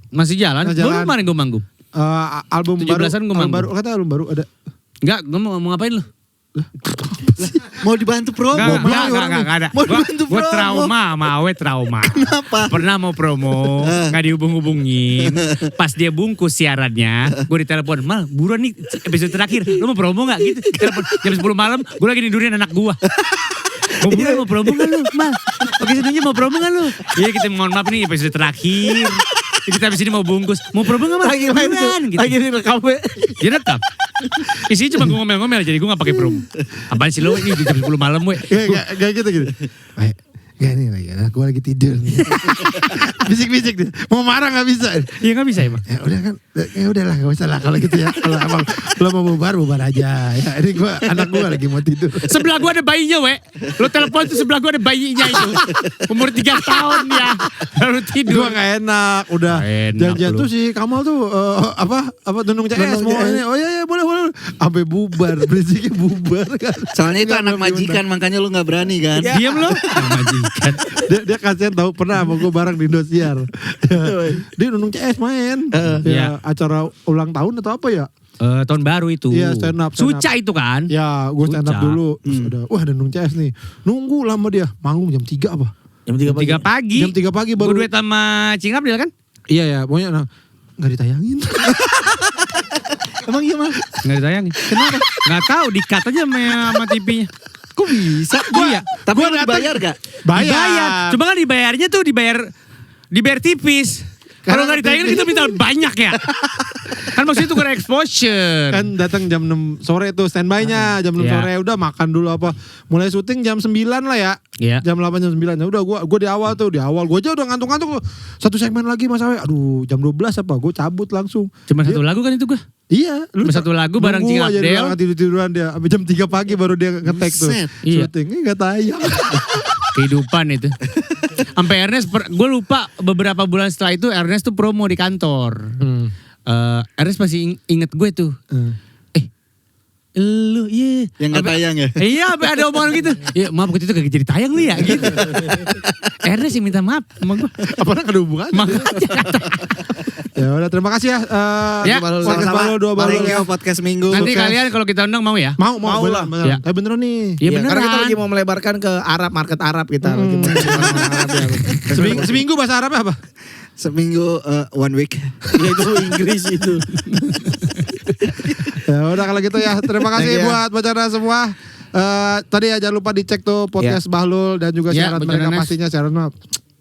Masih jalan? Masih jalan. Baru kemarin gue manggung. Album 17-an gua album manggung. baru kata album baru ada. Enggak, gue mau ngapain lu? Mau dibantu promo. Enggak ada. Mau dibantu Gue promo. trauma sama Awe trauma. Kenapa? Pernah mau promo, gak dihubung-hubungin. Pas dia bungkus siarannya, gue ditelepon, Mal, buruan nih episode terakhir. Lu mau promo gak? Gitu. Telepon jam 10 malam, gue lagi nidurin anak gue. Mau promo gak lu, Mal? Oke, sebenarnya mau promo gak lu? Iya, kita mohon maaf nih episode terakhir. Kita habis ini mau bungkus. Mau promo gak, Mal? Lagi main tuh. Buruan, gitu. Lagi direkam. Dia rekam. Isinya cuma gue ngomel-ngomel, jadi gue gak pakai promo. Apaan sih lo ini jam 10 malam, we? Gak gitu. Gak nih lagi, gue lagi tidur nih. Bisik-bisik deh. Mau marah gak bisa. Iya gak bisa emang. Ya udah kan, ya udahlah gak usah lah kalau gitu ya. Kalau emang lo mau bubar aja. Ya ini anak gue lagi mau tidur. Sebelah gua ada bayinya, we. Lo telepon tuh sebelah gua ada bayinya itu. Umur 3 tahun ya. Lalu tidur. Gue gak enak, udah Enak janjian lu. tuh si Kamal tuh apa Dunung CS mau ini. Oh iya boleh. Sampai bubar, berisiknya bubar kan. Soalnya itu Nggak anak mau majikan makanya lu gak berani kan. Diam lo. Majikan. Dia kasihan tahu pernah sama gue bareng di Indosiar. Dia Dunung CS main. Iya. Acara ulang tahun atau apa ya? Tahun baru itu. Iya, stand up. Suca itu kan? Ya, gue stand up Puncak. dulu. Terus ada, wah ada Dunung CS nih. Nunggu lama dia. Manggung jam 3 apa? Jam 3 pagi. 3 pagi. Jam 3 pagi baru. Gue duet sama Cing Abdel kan? Iya ya, pokoknya gak ditayangin. Emang iya Mal? Nggak ditayangin. Kenapa? Nggak tahu, di-cut aja sama TV-nya. Kok bisa? Iya. Tapi Gua lu datang- dibayar gak? Dibayar. Cuma kan dibayarnya tuh dibayar tipis. Kalau Karena nggak ditayangin kita minta banyak ya. Kan maksudnya itu karena exposure. Kan datang jam 6 sore tuh standby-nya. Jam 6 Iya. sore udah makan dulu apa. Mulai syuting jam 9 lah ya. Iya. Jam 8 jam 9. Ya udah gua di awal tuh. Gue aja udah ngantuk-ngantuk. Satu segmen lagi Mas Awe. Aduh jam 12 apa. Gue cabut langsung. Cuma satu lagu kan itu gue. Iya. Cuma satu lagu bareng nunggu Cing aja di Abdel. belakang tidur-tiduran dia. Sampai jam 3 pagi baru dia nge-tag tuh. Buset. Iya. Syuting. Ini gak tayang. Kehidupan itu. Sampai Ernest, gue lupa beberapa bulan setelah itu Ernest tuh promo di kantor. Ernest masih inget gue tuh. Lu iya. Yang gak tayang ya? Iya ada omongan gitu. Ya maaf waktu itu kagak jadi tayang lu ya gitu. Ernest yang minta maaf sama gue. Apalagi ada hubungannya. Makanya. Ya udah terima kasih ya. Ya, Podcast Sama-sama. Balul, 2 Balul Thank ya. you podcast minggu. Nanti Sukses. kalian kalau kita undang mau ya? Mau Mau beneran, lah. beneran. Ya. Tapi beneran nih. Iya Iya, beneran. karena kita lagi mau melebarkan ke Arab, market Arab kita lagi mau orang Arab ya. Seminggu bahasa Arabnya apa? Seminggu 1 week. Ya itu Inggris itu. Ya udah kalau gitu ya. Terima kasih Thank you. buat Bacana semua. Tadi ya jangan lupa dicek tuh podcast Bahlul dan juga Ya, siaran Bacana mereka Nas. pastinya siaran mah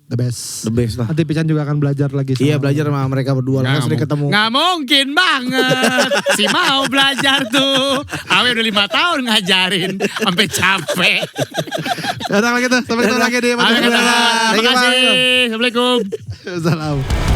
the best. The best lah. Nanti Pican juga akan belajar lagi. Iya belajar sama mereka berdua lah. Kan sering ketemu. Nggak mungkin banget. Si mau belajar tuh. Awe udah 5 tahun ngajarin. Sampai capek. Ya udah kalau gitu. Sampai ketemu lagi di Awe Bacana. kata, Thank you, terima Bang. kasih. Assalamualaikum. Salam.